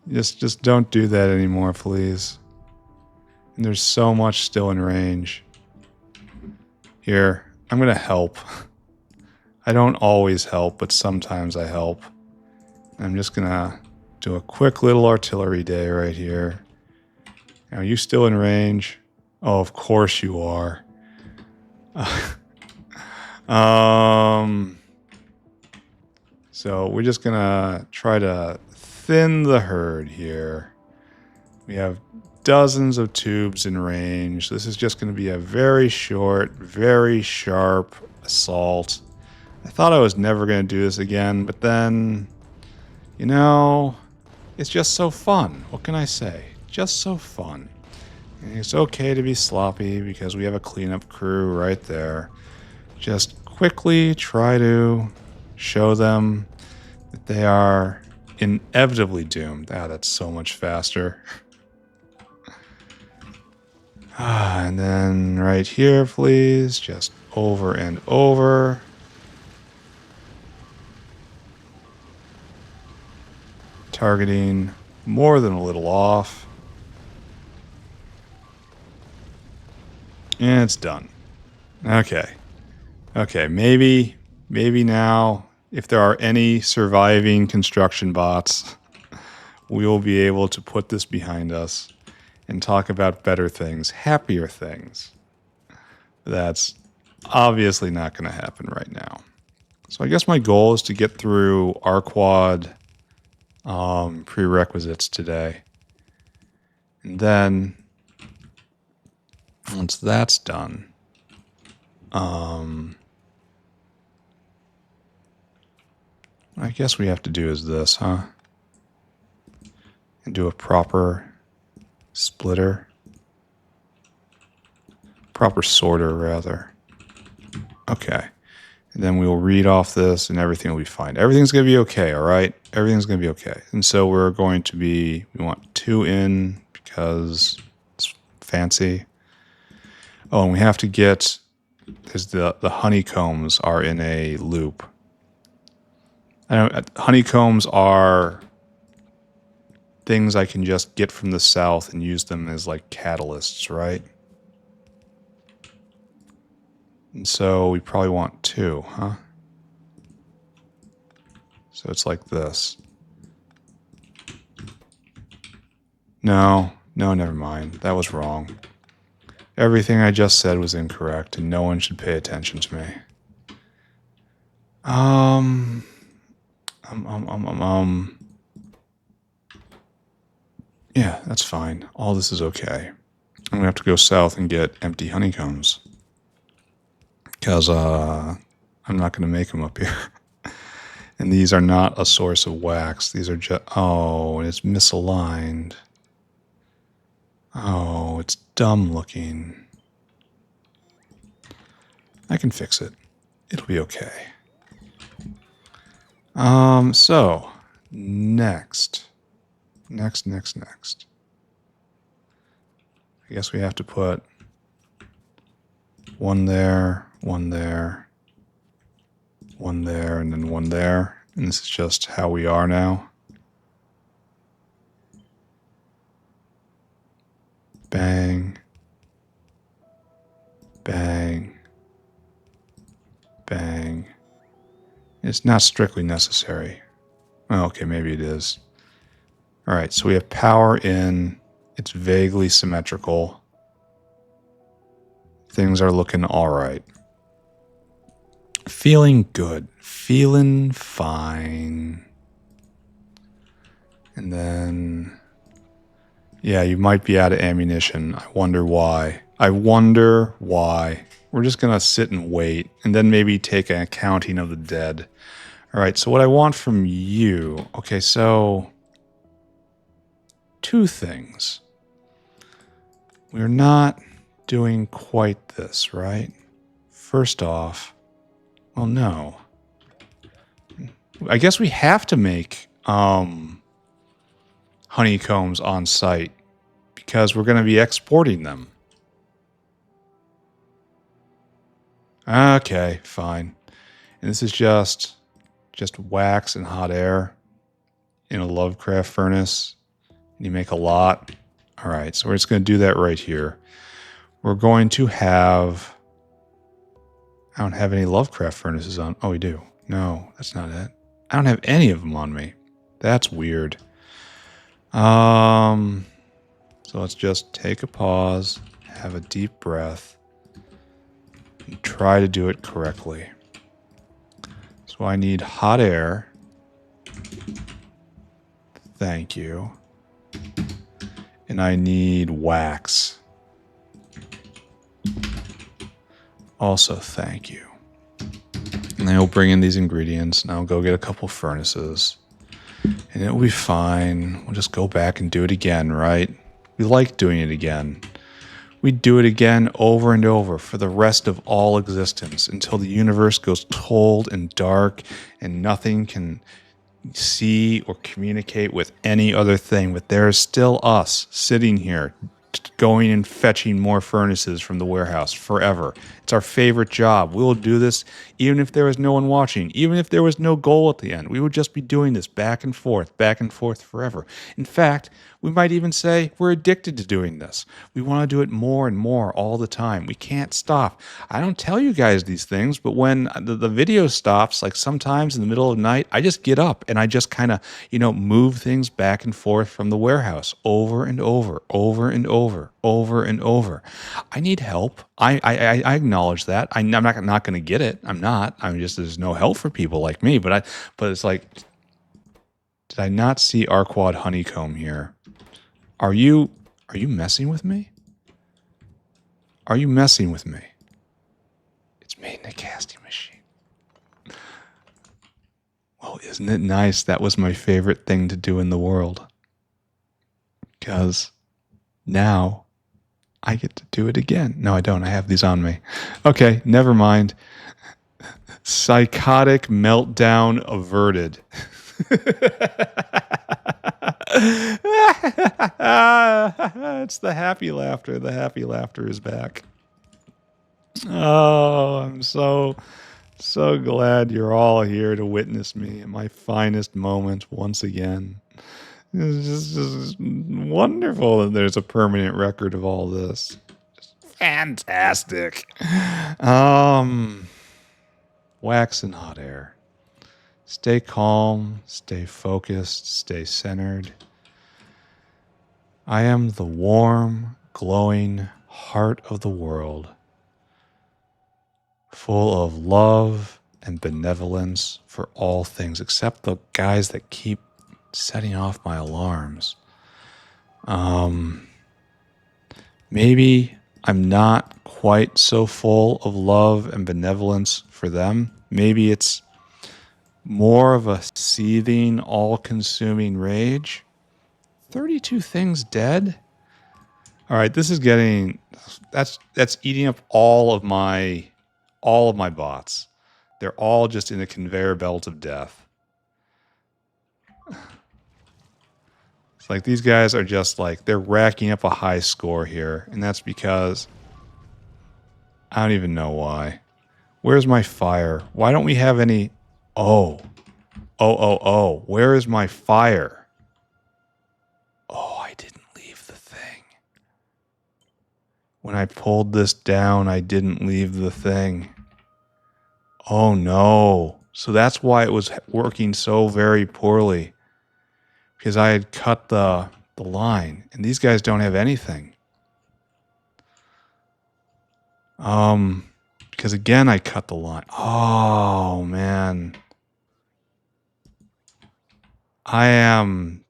Just don't do that anymore, please. And there's so much still in range. Here, I'm gonna help. I don't always help, but sometimes I help. I'm just gonna do a quick little artillery day right here. Are you still in range? Oh, of course you are. So we're just gonna try to thin the herd here. We have dozens of tubes in range. This is just going to be a very short, very sharp assault. I thought I was never going to do this again, but then, you know, it's just so fun. What can I say? Just so fun. And it's okay to be sloppy because we have a cleanup crew right there. Just quickly try to show them that they are inevitably doomed. Ah, that's so much faster. And then right here, please, just over and over. Targeting more than a little off. And it's done. Okay. Okay, maybe now, if there are any surviving construction bots, we will be able to put this behind us and talk about better things, happier things. That's obviously not going to happen right now. So I guess my goal is to get through Arqad prerequisites today. And then, once that's done, I guess we have to do is this, huh? And do a proper splitter. Proper sorter, rather. Okay. And then we'll read off this and everything will be fine. Everything's going to be okay, all right? Everything's going to be okay. And so we're going to be, we want 2 in because it's fancy. Oh, and we have to get, because the honeycombs are in a loop. Honeycombs are things I can just get from the south and use them as like catalysts, right? And so we probably want 2, huh? So it's like this. No, never mind. That was wrong. Everything I just said was incorrect, and no one should pay attention to me. Yeah, that's fine. All this is okay. I'm gonna have to go south and get empty honeycombs. Because I'm not gonna make them up here. And these are not a source of wax. These are just... Oh, it's misaligned. Oh, it's dumb looking. I can fix it. It'll be okay. So, next. Next. I guess we have to put 1 there, 1 there, 1 there, and then 1 there. And this is just how we are now. Bang. Bang. Bang. It's not strictly necessary. Oh, okay, maybe it is. All right, so we have power in. It's vaguely symmetrical. Things are looking all right. Feeling good. Feeling fine. And then... Yeah, you might be out of ammunition. I wonder why. We're just going to sit and wait, and then maybe take an accounting of the dead. All right, so what I want from you... Okay, so... 2 things. We're not doing quite this, right? First off... Well, no. I guess we have to make... honeycombs on site because we're going to be exporting them. Okay, fine. And this is just wax and hot air in a Lovecraft furnace. And you make a lot. All right, so we're just going to do that right here. We're going to have... I don't have any Lovecraft furnaces on. Oh, we do. No, that's not it. I don't have any of them on me. That's weird. So let's just take a pause, have a deep breath, and try to do it correctly. So I need hot air. Thank you. And I need wax. Also, thank you. And then we'll bring in these ingredients, and I'll go get a couple furnaces. And it'll be fine. We'll just go back and do it again, right? We like doing it again. We do it again over and over for the rest of all existence until the universe goes cold and dark and nothing can see or communicate with any other thing. But there is still us sitting here going and fetching more furnaces from the warehouse forever. It's our favorite job. We will do this even if there was no one watching, even if there was no goal at the end. We would just be doing this back and forth forever. In fact, we might even say we're addicted to doing this. We want to do it more and more all the time. We can't stop. I don't tell you guys these things, but when the video stops, like sometimes in the middle of the night, I just get up and I just kind of, move things back and forth from the warehouse over and over and over. I need help. I acknowledge that. I'm not going to get it. I'm not. There's no help for people like me. But it's like, did I not see Arqad Honeycomb here? Are you messing with me? Are you messing with me? It's made in a casting machine. Well, isn't it nice? That was my favorite thing to do in the world. Because now I get to do it again. No, I don't. I have these on me. Okay, never mind. Psychotic meltdown averted. It's the happy laughter. The happy laughter is back. Oh, I'm so glad you're all here to witness me at my finest moment once again. It's just wonderful that there's a permanent record of all this. Just fantastic. Wax and hot air. Stay calm, stay focused, stay centered. I am the warm, glowing heart of the world, full of love and benevolence for all things, except the guys that keep setting off my alarms. Maybe I'm not quite so full of love and benevolence for them. Maybe it's more of a seething, all-consuming rage. 32 things dead? All right, this is getting... That's eating up all of my bots. They're all just in a conveyor belt of death. It's like these guys are just like... They're racking up a high score here, and that's because... I don't even know why. Where's my fire? Why don't we have any... Oh. Where is my fire? Oh, I didn't leave the thing. When I pulled this down, I didn't leave the thing. Oh no. So that's why it was working so very poorly. Because I had cut the line. And these guys don't have anything. Because again, I cut the line. Oh, man. I am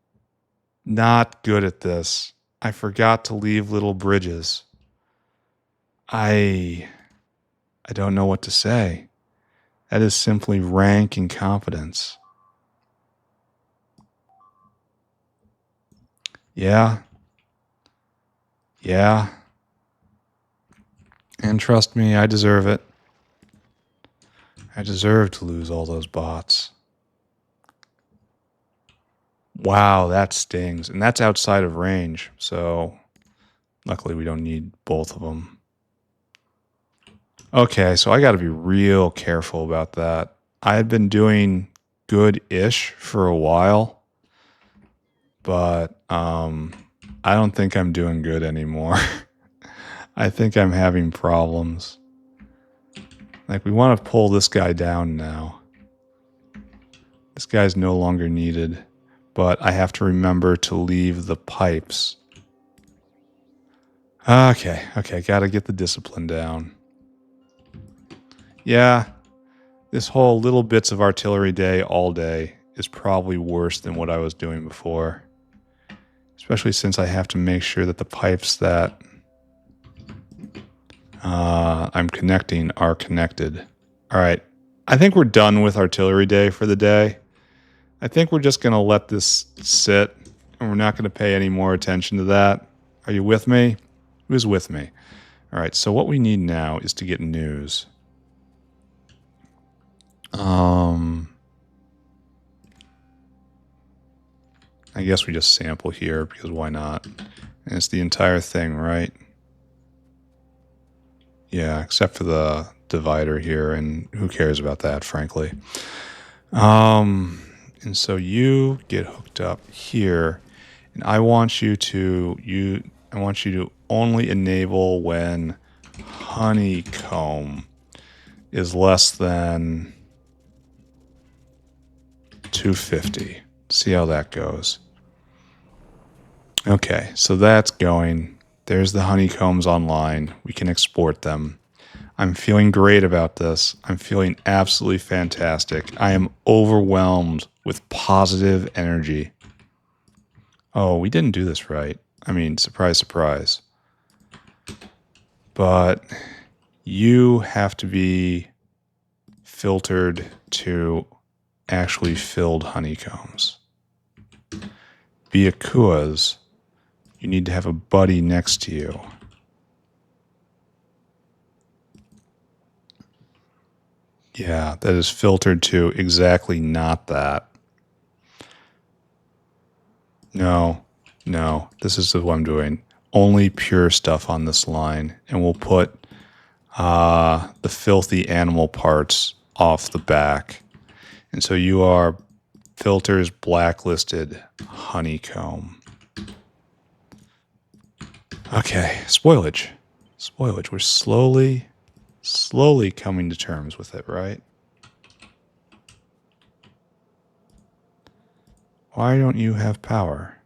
not good at this. I forgot to leave little bridges. I don't know what to say. That is simply rank incompetence. Yeah. And trust me, I deserve it. I deserve to lose all those bots. Wow, that stings. And that's outside of range. So Luckily, we don't need both of them. Okay, so I got to be real careful about that. I had been doing good-ish for a while, but I don't think I'm doing good anymore. I think I'm having problems. Like, we want to pull this guy down now. This guy's no longer needed, but I have to remember to leave the pipes. Okay, gotta get the discipline down. Yeah, this whole little bits of artillery day all day is probably worse than what I was doing before. Especially since I have to make sure that the pipes that I'm connecting are connected. Alright, I think we're done with artillery day for the day. I think we're just going to let this sit, and we're not going to pay any more attention to that. Are you with me? Who's with me? Alright, so what we need now is to get news. I guess we just sample here, because why not? And it's the entire thing, right? Yeah, except for the divider here, and who cares about that, frankly. And so you get hooked up here, and I want you to only enable when honeycomb is less than 250. See how that goes. Okay, so that's going. There's the honeycombs online. We can export them. I'm feeling great about this. I'm feeling absolutely fantastic. I am overwhelmed with positive energy. Oh, we didn't do this right. I mean, surprise, surprise. But you have to be filtered to actually filled honeycombs. Biakuas, you need to have a buddy next to you. Yeah, that is filtered to exactly not that. No, this is what I'm doing. Only pure stuff on this line, and we'll put the filthy animal parts off the back. And so you are filters blacklisted honeycomb. Okay, spoilage. We're slowly coming to terms with it, right? Why don't you have power?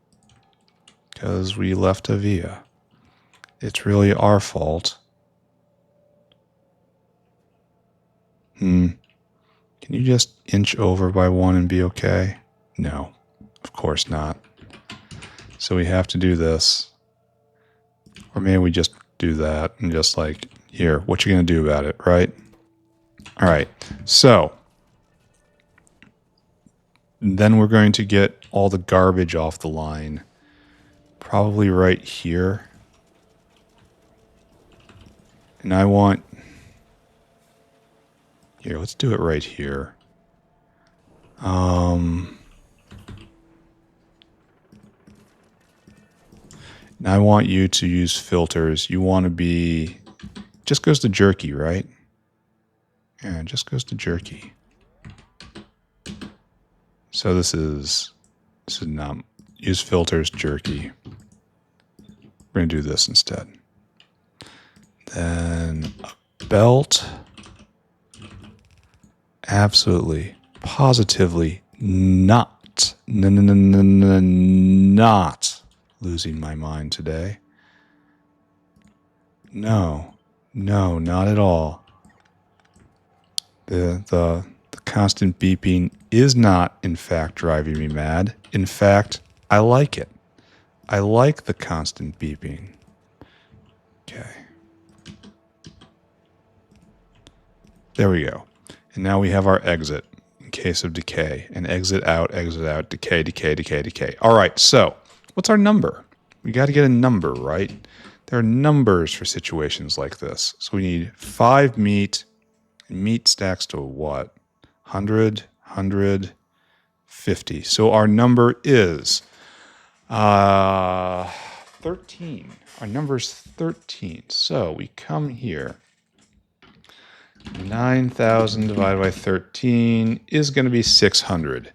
Because we left a via. It's really our fault. Can you just inch over by one and be okay? No, of course not. So we have to do this. Or maybe we just do that and just like, here, what you going to do about it, right? All right, so then we're going to get all the garbage off the line. Probably right here. And I want... Here, let's do it right here. And I want you to use filters. You want to be... Just goes to jerky, right? Yeah, it just goes to jerky. So this is not... Use filters, jerky. We're going to do this instead. Then a belt. Absolutely, positively not losing my mind today. No, not at all. The constant beeping is not, in fact, driving me mad. In fact, I like it. I like the constant beeping. Okay. There we go. And now we have our exit in case of decay. And exit out, decay, decay, decay, decay. All right, so what's our number? We got to get a number, right? There are numbers for situations like this. So we need 5 meat. And meat stacks to what? 100, 100, 50. So our number is 30. 13. Our number is 13. So we come here. 9,000 divided by 13 is going to be 600.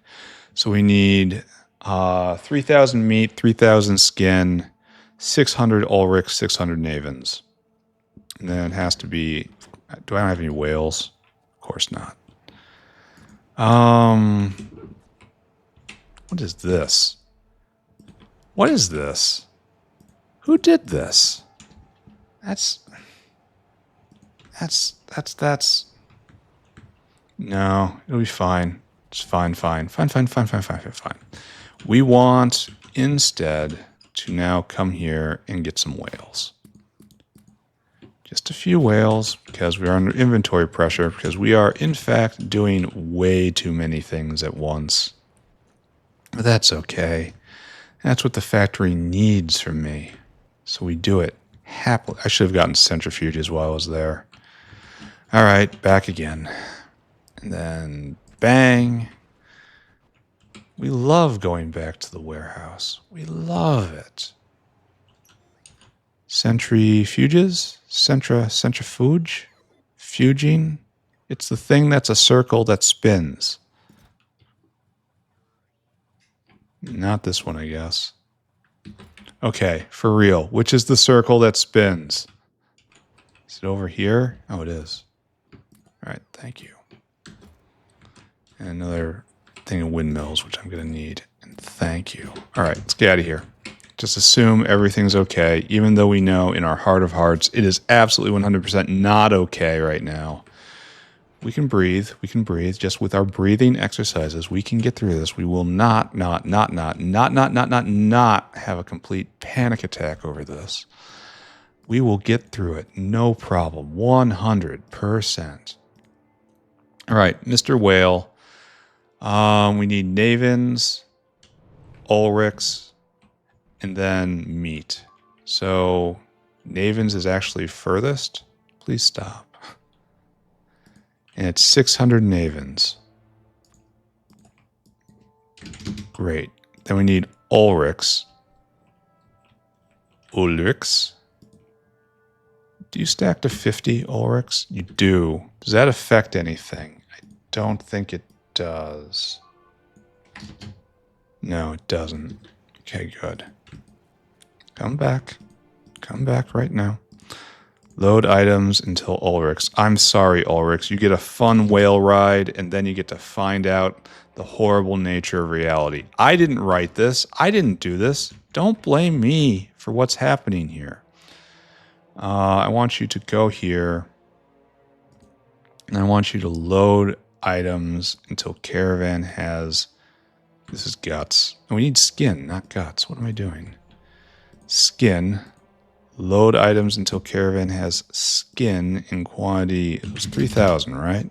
So we need 3,000 meat, 3,000 skin, 600 Ulrichs, 600 Navens. And then it has to be... Do I not have any whales? Of course not. What is this? What is this? Who did this? That's... No, it'll be fine. It's fine. We want instead to now come here and get some whales. Just a few whales because we are under inventory pressure because we are in fact doing way too many things at once. But that's okay. That's what the factory needs from me. So we do it happily. I should have gotten centrifuges while I was there. All right, back again. And then bang. We love going back to the warehouse. We love it. Centrifuges? Centrifuge? Fuging? It's the thing that's a circle that spins. Not this one, I guess. Okay, for real. Which is the circle that spins? Is it over here? Oh, it is. All right, thank you. And another thing of windmills, which I'm going to need. And thank you. All right, let's get out of here. Just assume everything's okay, even though we know in our heart of hearts it is absolutely 100% not okay right now. We can breathe. Just with our breathing exercises, we can get through this. We will not have a complete panic attack over this. We will get through it. No problem. 100%. All right, Mr. Whale. We need Navens, Ulrichs, and then meat. So Navens is actually furthest. Please stop. And it's 600 Navens. Great. Then we need Ulrichs. Ulrichs? Do you stack to 50 Ulrichs? You do. Does that affect anything? I don't think it does. No, it doesn't. Okay, good. Come back. Come back right now. Load items until Ulrichs. I'm sorry, Ulrichs. You get a fun whale ride, and then you get to find out the horrible nature of reality. I didn't write this. I didn't do this. Don't blame me for what's happening here. I want you to go here, and I want you to load items until caravan has... This is guts. And we need skin, not guts. What am I doing? Skin. Load items until caravan has skin in quantity. It was 3,000, right?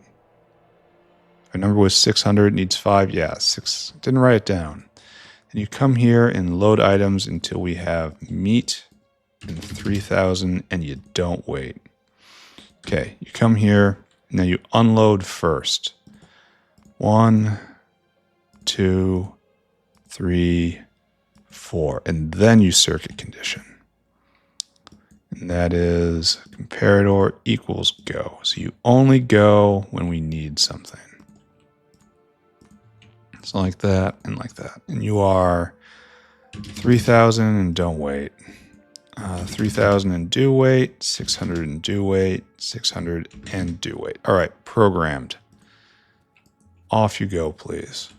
Our number was 600. Needs 5. Yeah, 6. Didn't write it down. And you come here and load items until we have meat and 3,000, and you don't wait. Okay, you come here. Now you unload first. 1, 2, 3, 4. And then you circuit condition. And that is comparator equals go. So you only go when we need something. So like that and like that. And you are 3,000 and don't wait. 3,000 and do wait. 600 and do wait. 600 and do wait. All right, programmed. Off you go, please.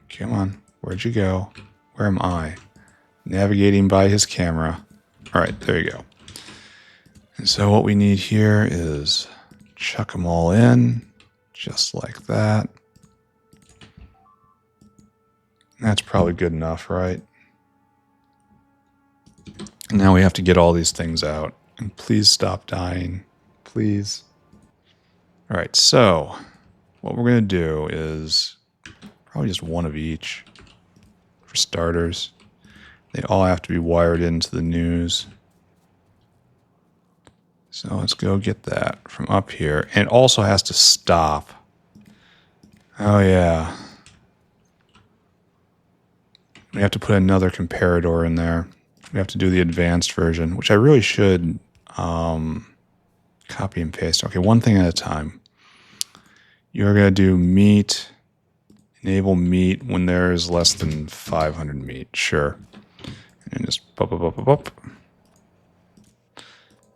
Come on. Where'd you go? Where am I? Navigating by his camera. All right, there you go. And so what we need here is chuck them all in, just like that. That's probably good enough, right? And now we have to get all these things out. And please stop dying. Please. All right, so what we're going to do is probably just one of each for starters. They all have to be wired into the news. So let's go get that from up here. And it also has to stop. Oh, yeah. We have to put another comparador in there. We have to do the advanced version, which I really should copy and paste. Okay, one thing at a time. You're going to do meat, enable meat when there is less than 500 meat. Sure. And just pop, pop, pop, pop, pop.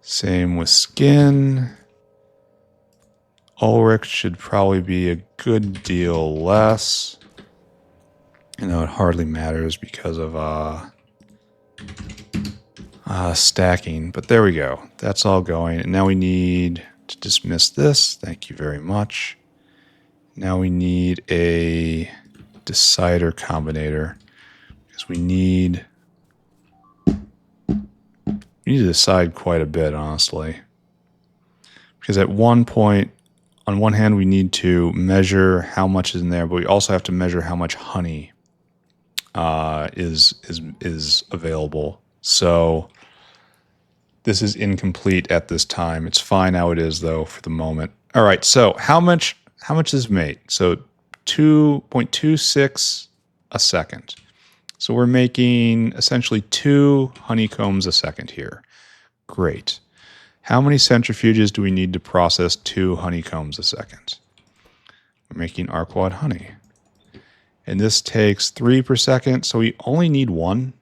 Same with skin. Ulrich should probably be a good deal less. You know, it hardly matters because of stacking. But there we go. That's all going. And now we need to dismiss this. Thank you very much. Now we need a decider combinator. Because we need to decide quite a bit, honestly. Because at one point, on one hand, we need to measure how much is in there, but we also have to measure how much honey is available. So this is incomplete at this time. It's fine how it is, though, for the moment. All right. So how much is mate? So 2.26 a second. So we're making essentially 2 honeycombs a second here. Great. How many centrifuges do we need to process 2 honeycombs a second? We're making Arqad honey. And this takes 3 per second, so we only need 1.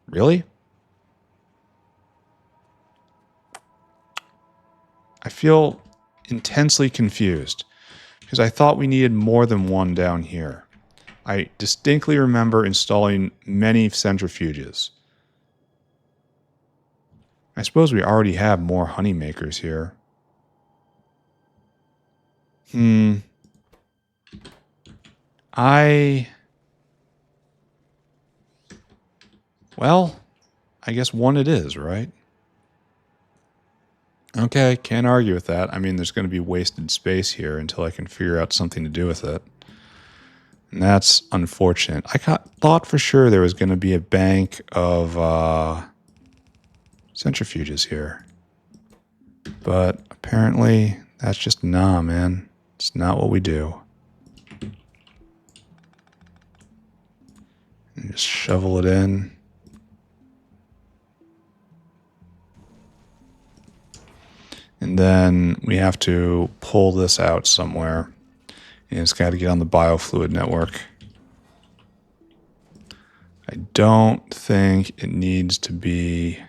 Really? I feel intensely confused because I thought we needed more than 1 down here. I distinctly remember installing many centrifuges. I suppose we already have more honey makers here. Well, I guess 1 it is, right? Okay, can't argue with that. I mean, there's going to be wasted space here until I can figure out something to do with it. And that's unfortunate. I thought for sure there was going to be a bank of centrifuges here. But apparently, that's just nah, man. It's not what we do. And just shovel it in. And then we have to pull this out somewhere. And it's got to get on the biofluid network. I don't think it needs to be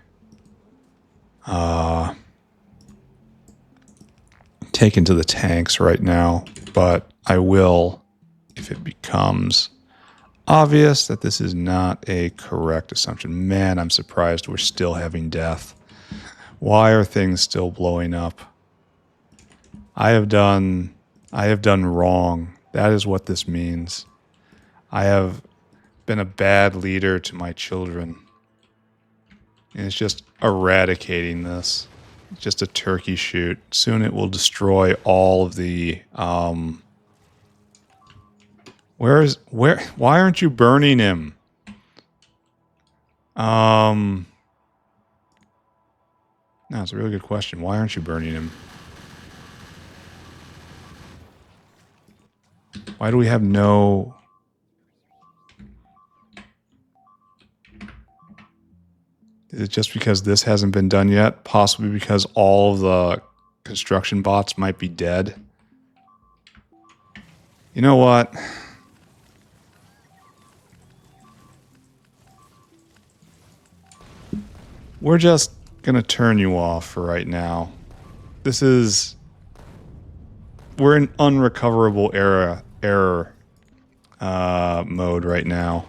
taken to the tanks right now, but I will if it becomes obvious that this is not a correct assumption. Man, I'm surprised we're still having death. Why are things still blowing up? I have done wrong. That is what this means. I have been a bad leader to my children. And it's just eradicating this. Just a turkey shoot. Soon it will destroy all of the why aren't you burning him? No, it's a really good question. Why aren't you burning him? Why do we have no... Is it just because this hasn't been done yet? Possibly because all of the construction bots might be dead? You know what? We're just gonna turn you off for right now. This is... We're in unrecoverable error mode right now.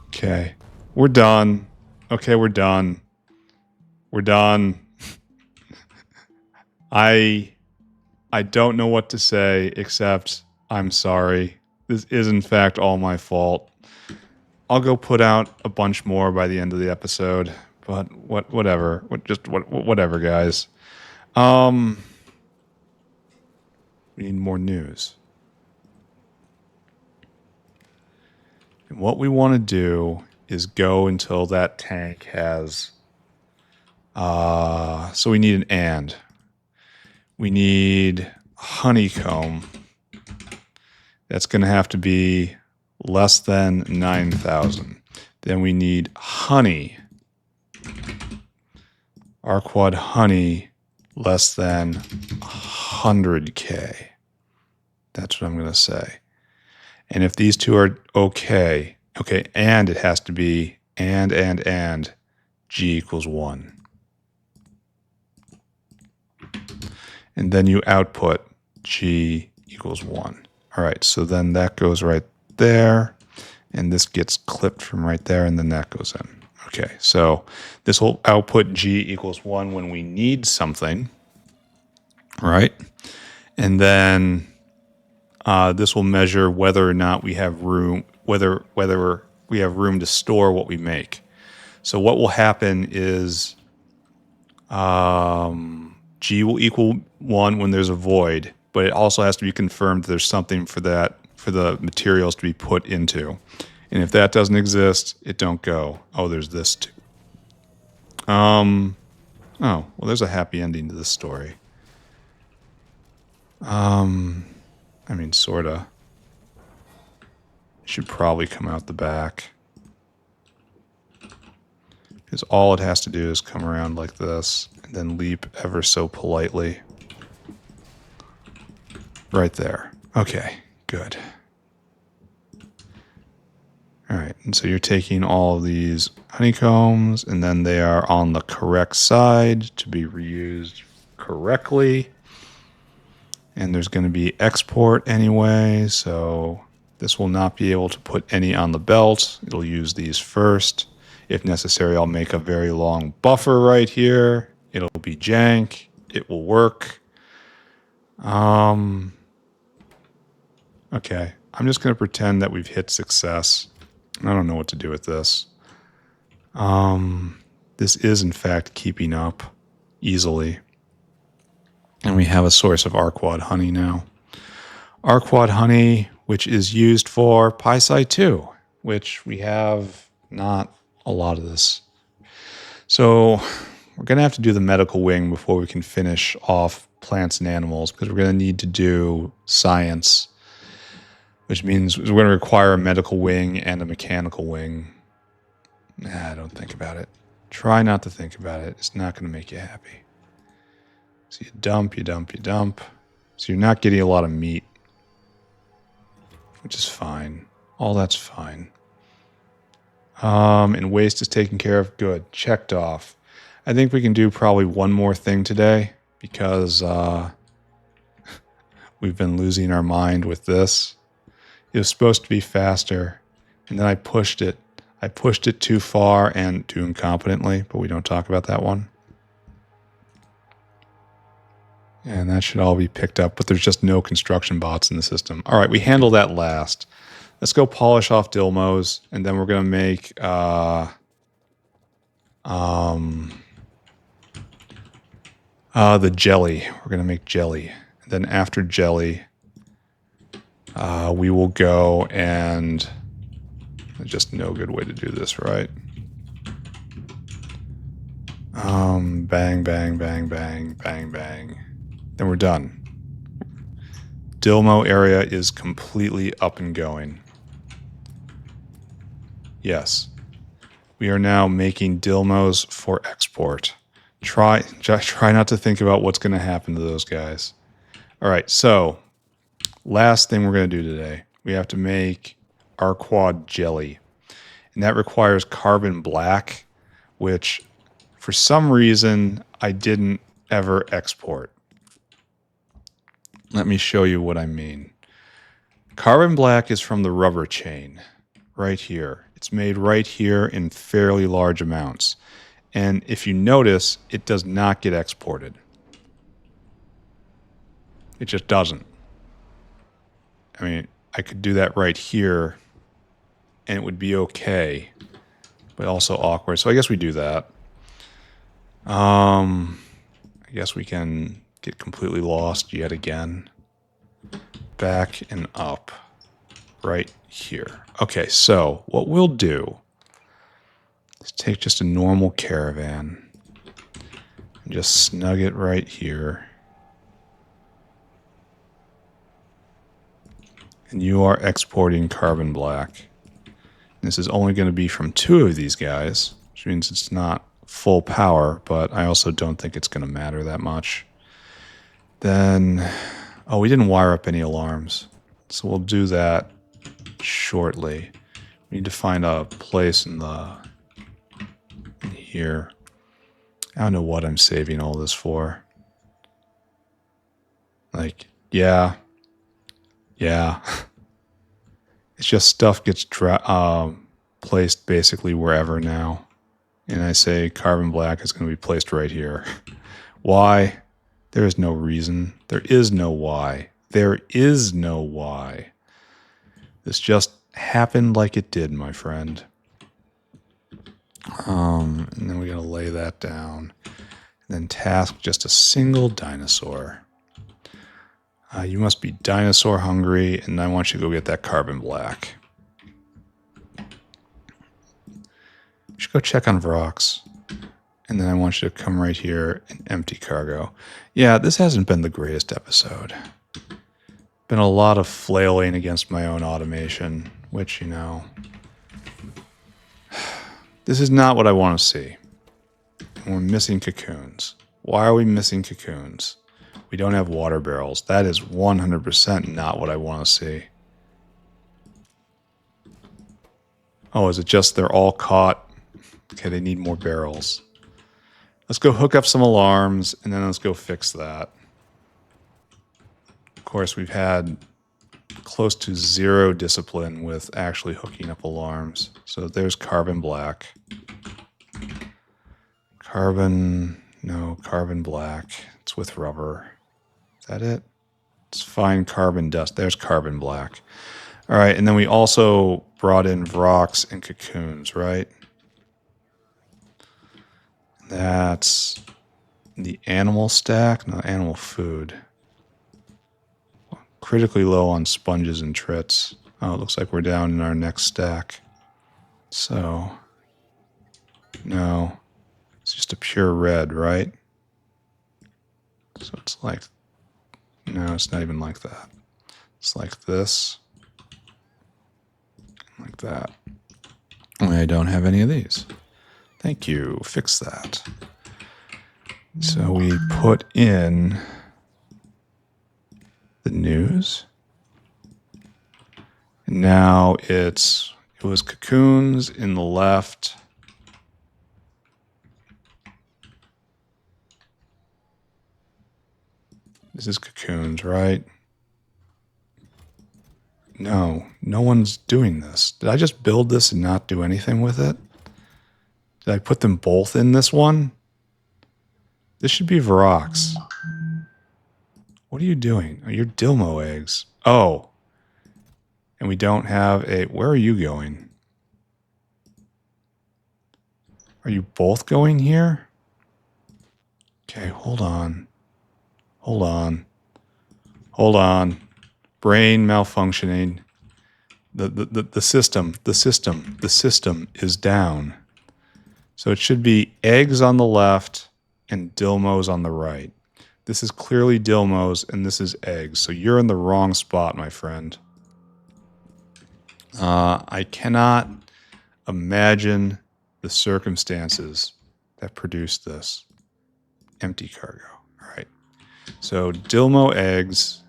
Okay. We're done. Okay, we're done. We're done. I don't know what to say except I'm sorry. This is in fact all my fault. I'll go put out a bunch more by the end of the episode, but whatever. Whatever, guys. We need more news. And what we want to do is go until that tank has, so we need an and. We need honeycomb. That's going to have to be less than 9,000. Then we need honey. Arqad honey less than 100K. That's what I'm going to say. And if these two are okay, and it has to be and G equals 1. And then you output G equals 1. All right, so then that goes right there, and this gets clipped from right there, and then that goes in. Okay, so this will output G equals 1 when we need something, right? And then this will measure whether or not we have room, whether we have room to store what we make. So what will happen is G will equal 1 when there's a void, but it also has to be confirmed that there's something for the materials to be put into. And if that doesn't exist, it don't go. Oh, there's this too. Oh, well, there's a happy ending to this story. I mean, sorta. It should probably come out the back. Because all it has to do is come around like this, and then leap ever so politely. Right there. Okay, good. All right, and so you're taking all of these honeycombs, and then they are on the correct side to be reused correctly. And there's going to be export anyway, so this will not be able to put any on the belt. It'll use these first. If necessary, I'll make a very long buffer right here. It'll be jank. It will work. Okay, I'm just going to pretend that we've hit success. I don't know what to do with this. This is, in fact, keeping up easily. And we have a source of Arqad honey now. Arqad honey, which is used for PySci 2, which we have not a lot of this. So we're going to have to do the medical wing before we can finish off plants and animals, because we're going to need to do science, which means we're going to require a medical wing and a mechanical wing. Don't think about it. Try not to think about it. It's not going to make you happy. So you dump. So you're not getting a lot of meat, which is fine. All that's fine. And waste is taken care of. Good. Checked off. I think we can do probably one more thing today, because we've been losing our mind with this. It was supposed to be faster, and then I pushed it. I pushed it too far and too incompetently, but we don't talk about that one. And that should all be picked up, but there's just no construction bots in the system. All right, we handle that last. Let's go polish off Dilmos, and then we're going to make the jelly. We're going to make jelly. And then after jelly, we will go and... There's just no good way to do this, right? Bang, bang, bang, bang, bang, bang. Then we're done. Dilmo area is completely up and going. Yes. We are now making Dilmos for export. Try not to think about what's going to happen to those guys. All right, so last thing we're going to do today. We have to make Arqad Jelly. And that requires carbon black, which for some reason I didn't ever export. Let me show you what I mean. Carbon black is from the rubber chain right here. It's made right here in fairly large amounts. And if you notice, it does not get exported. It just doesn't. I mean, I could do that right here and it would be okay, but also awkward. So I guess we do that. I guess we can get completely lost yet again. Back and up right here. Okay, so what we'll do Let's take just a normal caravan and just snug it right here. And you are exporting carbon black. This is only going to be from 2 of these guys, which means it's not full power, but I also don't think it's going to matter that much. Then, oh, we didn't wire up any alarms, so we'll do that shortly. We need to find a place in here. I don't know what I'm saving all this for. Like, yeah. It's just stuff gets placed basically wherever now. And I say carbon black is going to be placed right here. Why? There is no reason. There is no why. There is no why. This just happened like it did, my friend. And then we're going to lay that down. And then task just a single dinosaur. You must be dinosaur hungry, and I want you to go get that carbon black. You should go check on Vrauk's. And then I want you to come right here and empty cargo. Yeah, this hasn't been the greatest episode. Been a lot of flailing against my own automation, which, you know, this is not what I want to see. And we're missing cocoons. Why are we missing cocoons? We don't have water barrels. That is 100% not what I want to see. Oh, is it just they're all caught? Okay, they need more barrels. Let's go hook up some alarms, and then let's go fix that. Of course, we've had close to 0 discipline with actually hooking up alarms. So there's carbon black. Carbon black. It's with rubber. Is that it? It's fine carbon dust. There's carbon black. All right, and then we also brought in Vrauk's and cocoons, right? That's the animal stack, no, animal food. Critically low on sponges and trits. Oh, it looks like we're down in our next stack. So, no, it's just a pure red, right? So it's like, no, it's not even like that. It's like this, like that. Only I don't have any of these. Thank you. Fix that. So we put in the news. And now it was cocoons in the left. This is cocoons, right? No one's doing this. Did I just build this and not do anything with it? Did I put them both in this one? This should be Vrauk's. What are you doing? Oh, you're Dilmo eggs. Oh. And we don't have a... Where are you going? Are you both going here? Okay, hold on. Brain malfunctioning. The system is down. So it should be eggs on the left and Dilmos on the right. This is clearly Dilmos and this is eggs. So you're in the wrong spot, my friend. I cannot imagine the circumstances that produced this. Empty cargo. All right. So Dilmo eggs.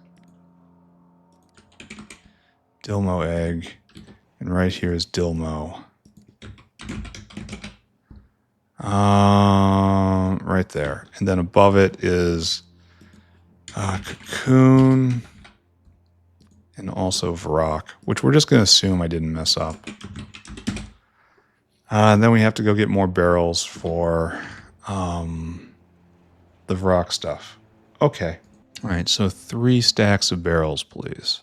Dilmo egg. And right here is Dilmo. Right there. And then above it is cocoon and also Vrauk, which we're just going to assume I didn't mess up. And then we have to go get more barrels for the Vrauk stuff. Okay. All right, so 3 stacks of barrels, please.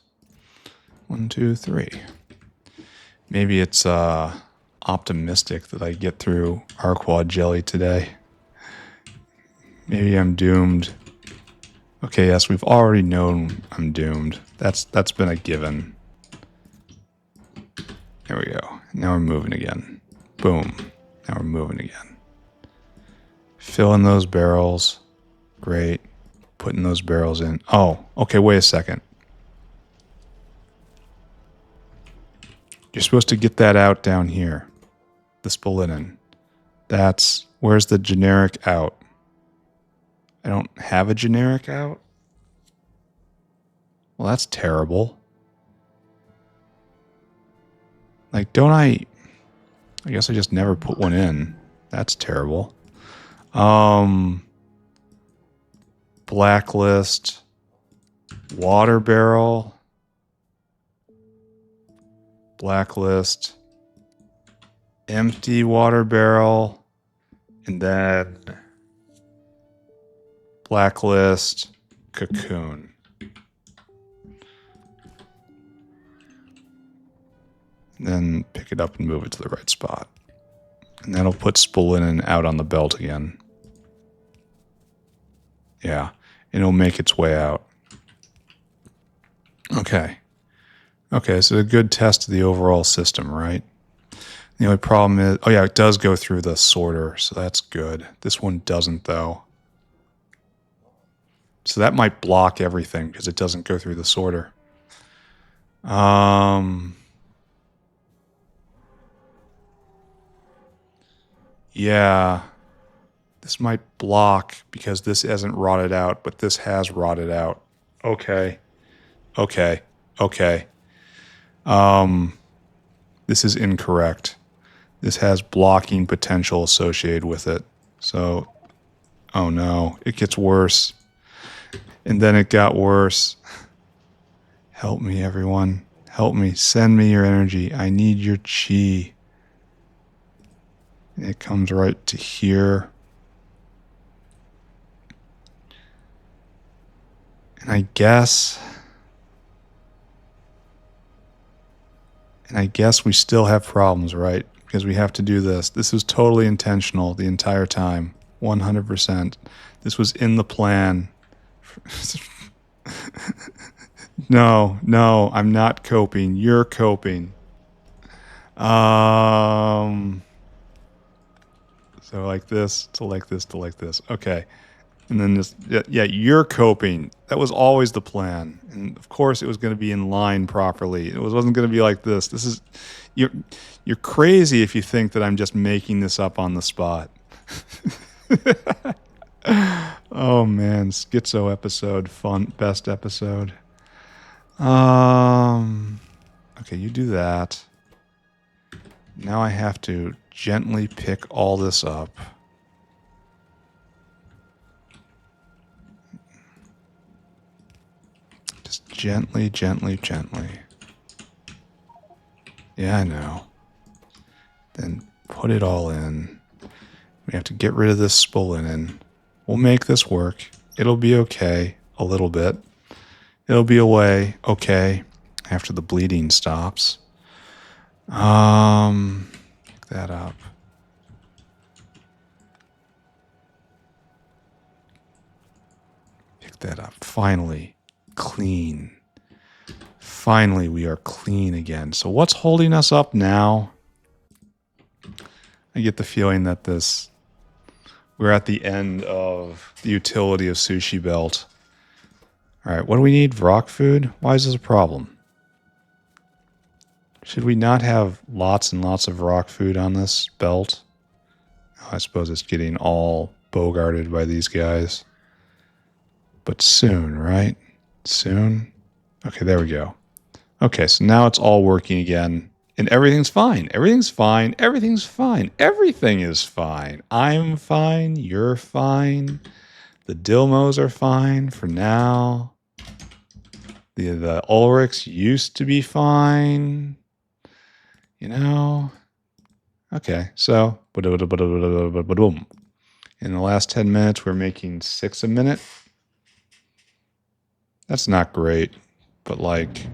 1, 2, 3. Maybe it's optimistic that I get through Arqad Jelly today. Maybe I'm doomed. Okay, yes, we've already known I'm doomed. That's been a given. There we go. Now we're moving again. Boom. Now we're moving again. Fill in those barrels. Great. Putting those barrels in. Oh, okay, wait a second. You're supposed to get that out down here. The spolinen. Where's the generic out? I don't have a generic out? Well, that's terrible. Like, I guess I just never put one in. That's terrible. Blacklist. Water barrel. Blacklist. Empty water barrel. And then blacklist. Cocoon. Then pick it up and move it to the right spot. And that'll put spolinen out on the belt again. Yeah, and it'll make its way out. Okay. Okay, so a good test of the overall system, right? The only problem is, oh yeah, it does go through the sorter, so that's good. This one doesn't, though. So that might block everything because it doesn't go through the sorter. Yeah, this might block because this hasn't rotted out, but this has rotted out. Okay. This is incorrect. This has blocking potential associated with it. So, oh no, it gets worse. And then it got worse. Help me, everyone. Help me. Send me your energy. I need your chi. It comes right to here. And I guess we still have problems, right? Because we have to do this. This was totally intentional the entire time. 100%. This was in the plan. No, I'm not coping. You're coping. So like this, to like this, to like this. Okay. And then this, yeah, you're coping. That was always the plan. And of course it was going to be in line properly. It wasn't going to be like this. This is, you're crazy if you think that I'm just making this up on the spot. Oh man, schizo episode, fun, best episode. Okay, you do that. Now I have to gently pick all this up. Just gently. Yeah, I know. Then put it all in. We have to get rid of this spolinen. We'll make this work. It'll be okay. A little bit. It'll be away. Okay. After the bleeding stops. Pick that up. Pick that up. Finally. Clean. Finally, we are clean again. So what's holding us up now? I get the feeling that we're at the end of the utility of Sushi Belt. All right, what do we need? Vrauk food? Why is this a problem? Should we not have lots and lots of Vrauk food on this belt? Oh, I suppose it's getting all bogarted by these guys. But soon, right? Soon? Okay, there we go. Okay, so now it's all working again. And everything's fine. Everything's fine. Everything's fine. Everything is fine. I'm fine. You're fine. The Dilmos are fine for now. The Ulrichs used to be fine. You know? Okay, so in the last 10 minutes, we're making 6 a minute. That's not great, but like,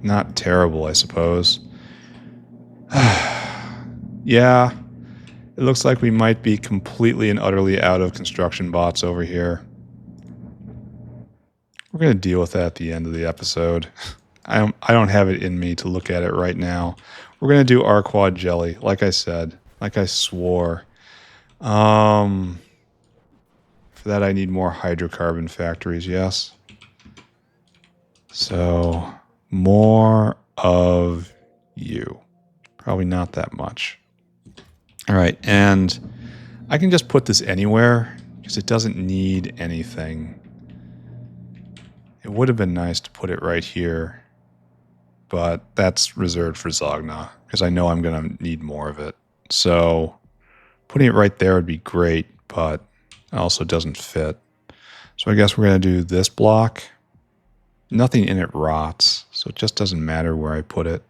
not terrible, I suppose. Yeah, it looks like we might be completely and utterly out of construction bots over here. We're going to deal with that at the end of the episode. I don't have it in me to look at it right now. We're going to do Arqad Jelly, like I said. like I swore. For that I need more hydrocarbon factories, yes. So, more of you. Probably not that much. All right, and I can just put this anywhere because it doesn't need anything. It would have been nice to put it right here, but that's reserved for Zogna because I know I'm going to need more of it. So putting it right there would be great, but it also doesn't fit. So I guess we're going to do this block. Nothing in it rots, so it just doesn't matter where I put it.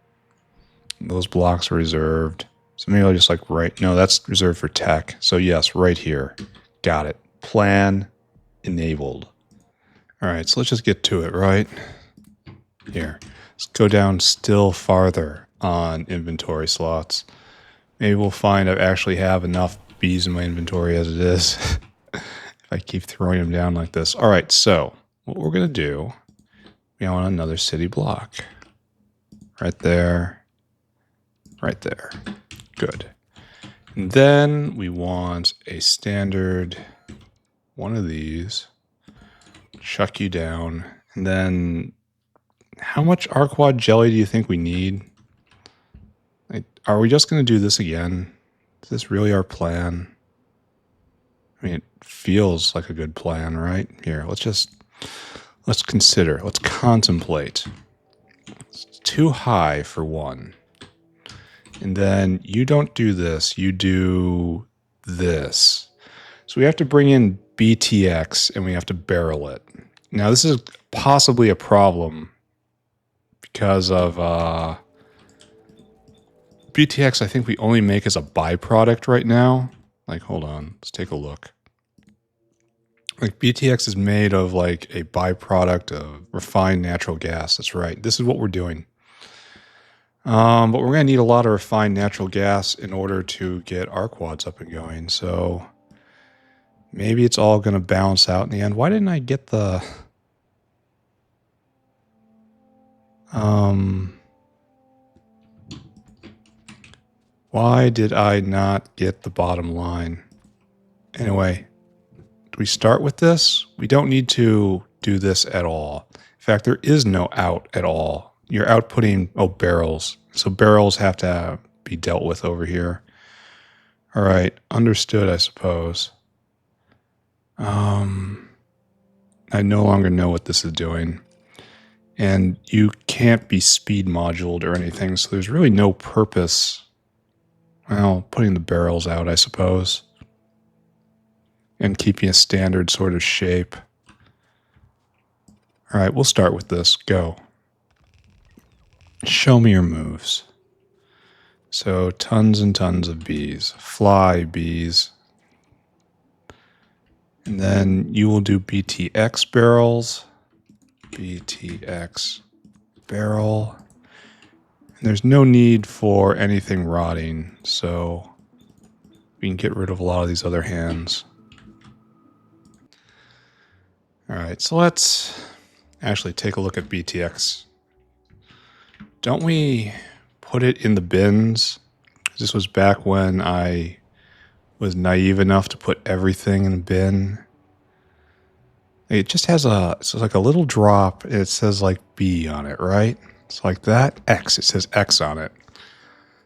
Those blocks are reserved. So maybe I'll just like no, that's reserved for tech. So yes, right here. Got it. Plan enabled. All right, so let's just get to it, right? Here. Let's go down still farther on inventory slots. Maybe we'll find I actually have enough bees in my inventory as it is. If I keep throwing them down like this. All right, so what we're going to do, we want another city block. Right there. Right there. Good. And then we want a standard one of these. Chuck you down. And then how much Arqad Jelly do you think we need? Like, are we just going to do this again? Is this really our plan? I mean, it feels like a good plan, right? Here, let's consider. Let's contemplate. It's too high for one. And then you don't do this. You do this. So we have to bring in BTX and we have to barrel it. Now, this is possibly a problem because of BTX. I think we only make as a byproduct right now. Like, hold on. Let's take a look. Like, BTX is made of like a byproduct of refined natural gas. That's right. This is what we're doing. But we're going to need a lot of refined natural gas in order to get Arqads up and going. So maybe it's all going to balance out in the end. Why didn't I get the... Why did I not get the bottom line? Anyway, do we start with this? We don't need to do this at all. In fact, there is no out at all. You're outputting, barrels. So barrels have to be dealt with over here. All right, understood, I suppose. I no longer know what this is doing. And you can't be speed moduled or anything, so there's really no purpose. Well, putting the barrels out, I suppose. And keeping a standard sort of shape. All right, we'll start with this. Go. Show me your moves. So tons and tons of bees. Fly bees. And then you will do BTX barrels. BTX barrel. And there's no need for anything rotting, so we can get rid of a lot of these other hands. All right, so let's actually take a look at BTX. Don't we put it in the bins? This was back when I was naive enough to put everything in the bin. It just has it's like a little drop. It says like B on it, right? It's like that. X, it says X on it.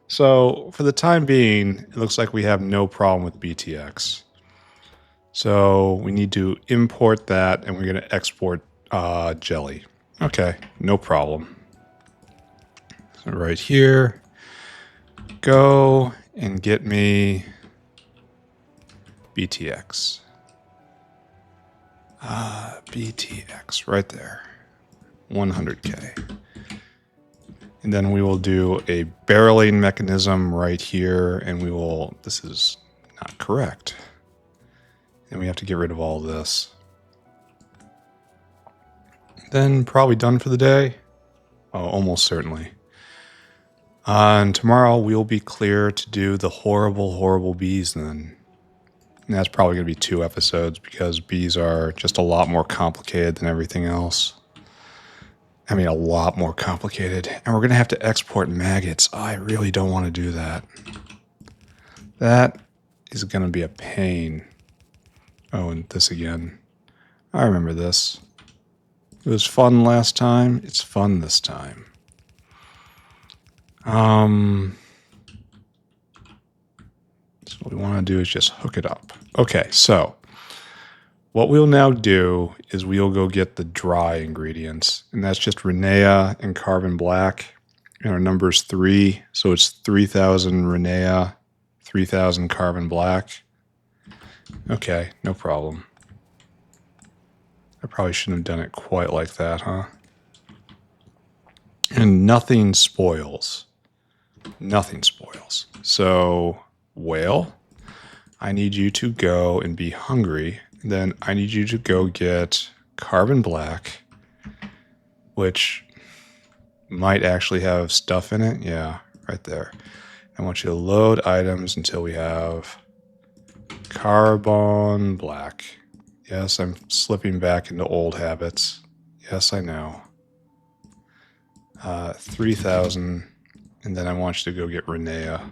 So for the time being, it looks like we have no problem with BTX. So we need to import that and we're going to export jelly. Okay, no problem. So right here, go and get me BTX. BTX right there. 100K. And then we will do a barreling mechanism right here, and we will, this is not correct. And we have to get rid of all this. Then probably done for the day. Oh, almost certainly. And tomorrow we'll be clear to do the horrible, horrible bees then. And that's probably going to be 2 episodes because bees are just a lot more complicated than everything else. I mean, a lot more complicated. And we're going to have to export maggots. Oh, I really don't want to do that. That is going to be a pain. Oh, and this again. I remember this. It was fun last time. It's fun this time. So what we want to do is just hook it up. Okay, so what we'll now do is we'll go get the dry ingredients, and that's just Renea and carbon black. And our number is 3, so it's 3,000 Renea, 3,000 carbon black. Okay, no problem. I probably shouldn't have done it quite like that, huh? And nothing spoils. Nothing spoils. So, whale, I need you to go and be hungry. Then I need you to go get carbon black, which might actually have stuff in it. Yeah, right there. I want you to load items until we have carbon black. Yes, I'm slipping back into old habits. Yes, I know. 3,000, and then I want you to go get Renea,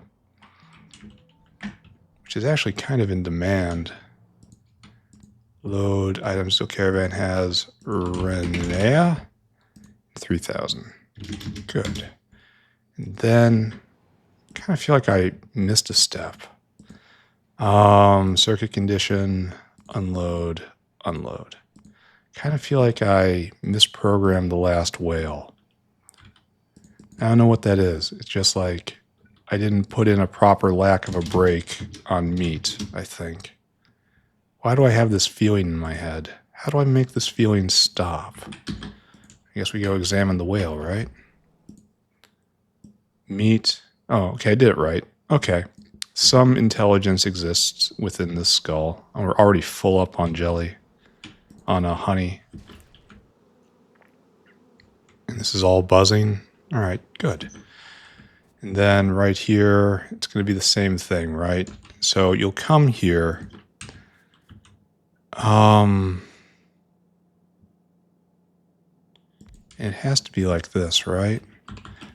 which is actually kind of in demand. Load items till caravan has Renea. 3,000. Good. And then kind of feel like I missed a step. Circuit condition, unload. Kind of feel like I misprogrammed the last whale. I don't know what that is. It's just like I didn't put in a proper lack of a brake on meat, I think. Why do I have this feeling in my head? How do I make this feeling stop? I guess we go examine the whale, right? Meat. Oh, okay, I did it right. Okay. Some intelligence exists within this skull. And we're already full up on jelly. On honey. And this is all buzzing. All right, good. And then right here, it's going to be the same thing, right? So you'll come here. It has to be like this, right?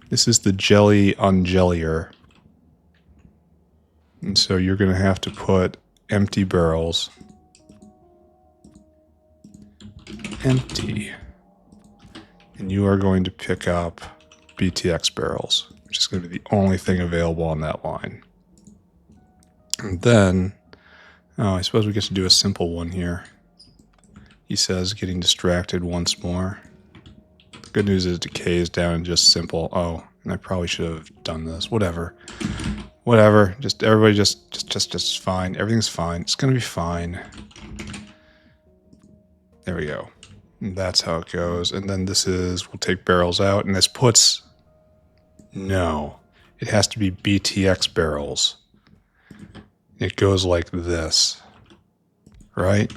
This is the jelly unjellier. And so you're going to have to put empty barrels. Empty. And you are going to pick up BTX barrels, which is going to be the only thing available on that line. And then, I suppose we get to do a simple one here. He says, getting distracted once more. The good news is decay is down and just simple. Oh, and I probably should have done this. Whatever. Just everybody just fine. Everything's fine. It's going to be fine. There we go. And that's how it goes. And then this is, we'll take barrels out, and this puts, no, it has to be BTX barrels. It goes like this, right?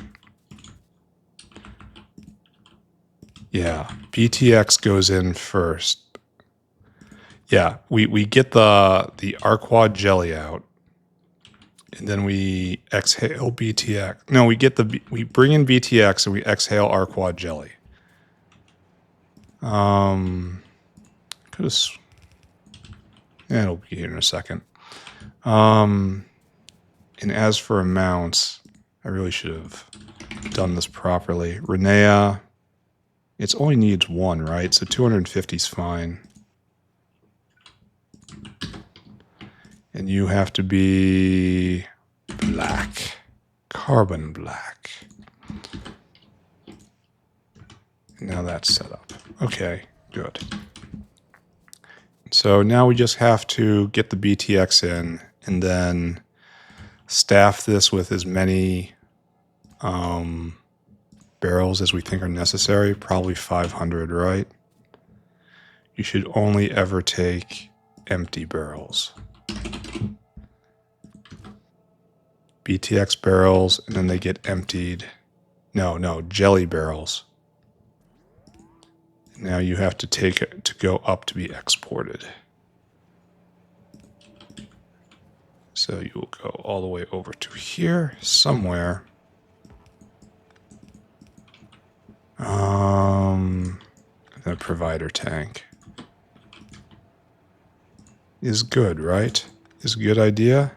Yeah, BTX goes in first. Yeah, we get the Arqad Jelly out, and then we exhale BTX. No, we bring in BTX and we exhale Arqad Jelly. Could have. Yeah, it'll be here in a second. And as for amounts, I really should have done this properly. Renea, it only needs 1, right? So 250 is fine. And you have to be black. Carbon black. Now that's set up. Okay, good. So now we just have to get the BTX in and then staff this with as many barrels as we think are necessary. Probably 500, right? You should only ever take empty barrels. BTX barrels, and then they get emptied. No, jelly barrels. Now you have to take it to go up to be exported. So you will go all the way over to here somewhere. The provider tank is good, right? Is a good idea.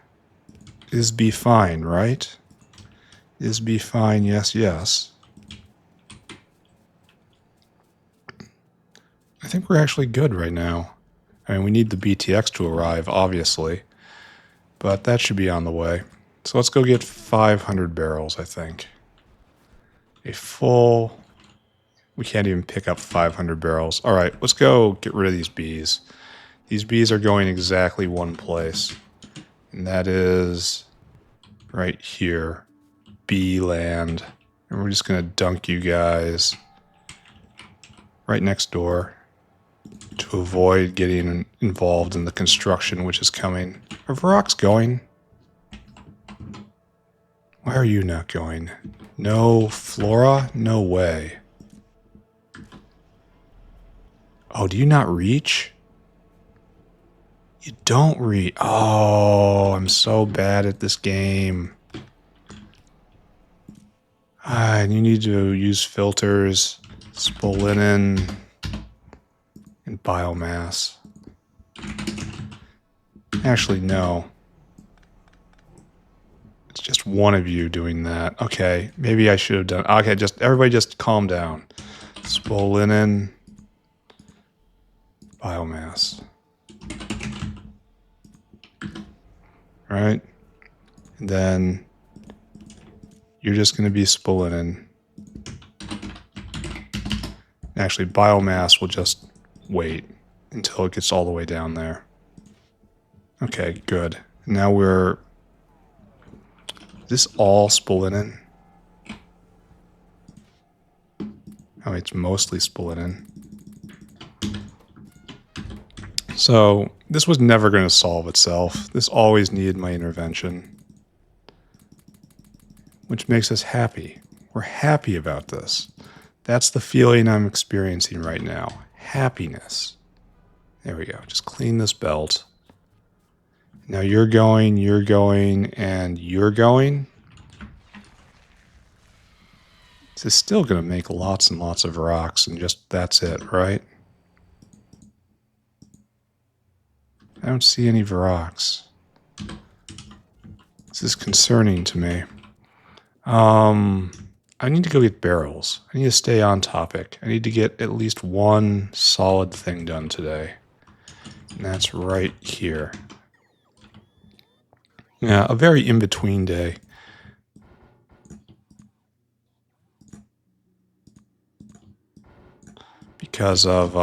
Is be fine, right? Is be fine, yes, yes. I think we're actually good right now. I mean, we need the BTX to arrive, obviously. But that should be on the way. So let's go get 500 barrels, I think. A full... We can't even pick up 500 barrels. All right, let's go get rid of these bees. These bees are going exactly one place. And that is right here. Bee land. And we're just going to dunk you guys right next door to avoid getting involved in the construction which is coming. Are Vrauks going? Why are you not going? No flora? No way. Oh, do you not reach? You don't reach. Oh, I'm so bad at this game. And you need to use filters, spolinen, and biomass. Actually, no. It's just one of you doing that. Okay, maybe I should have done... Okay, everybody just calm down. Spolinen, biomass. Right? And then you're just going to be spolinen. Actually, biomass will just wait until it gets all the way down there. Okay, good. Now we're... Is this all spolinen? Oh, it's mostly spolinen. So, this was never going to solve itself. This always needed my intervention. Which makes us happy. We're happy about this. That's the feeling I'm experiencing right now. Happiness. There we go. Just clean this belt. Now you're going, and you're going. This is still going to make lots and lots of rocks, and just that's it, right? I don't see any Vrauks. This is concerning to me. I need to go get barrels. I need to stay on topic. I need to get at least one solid thing done today. And that's right here. Yeah, a very in-between day. Because of,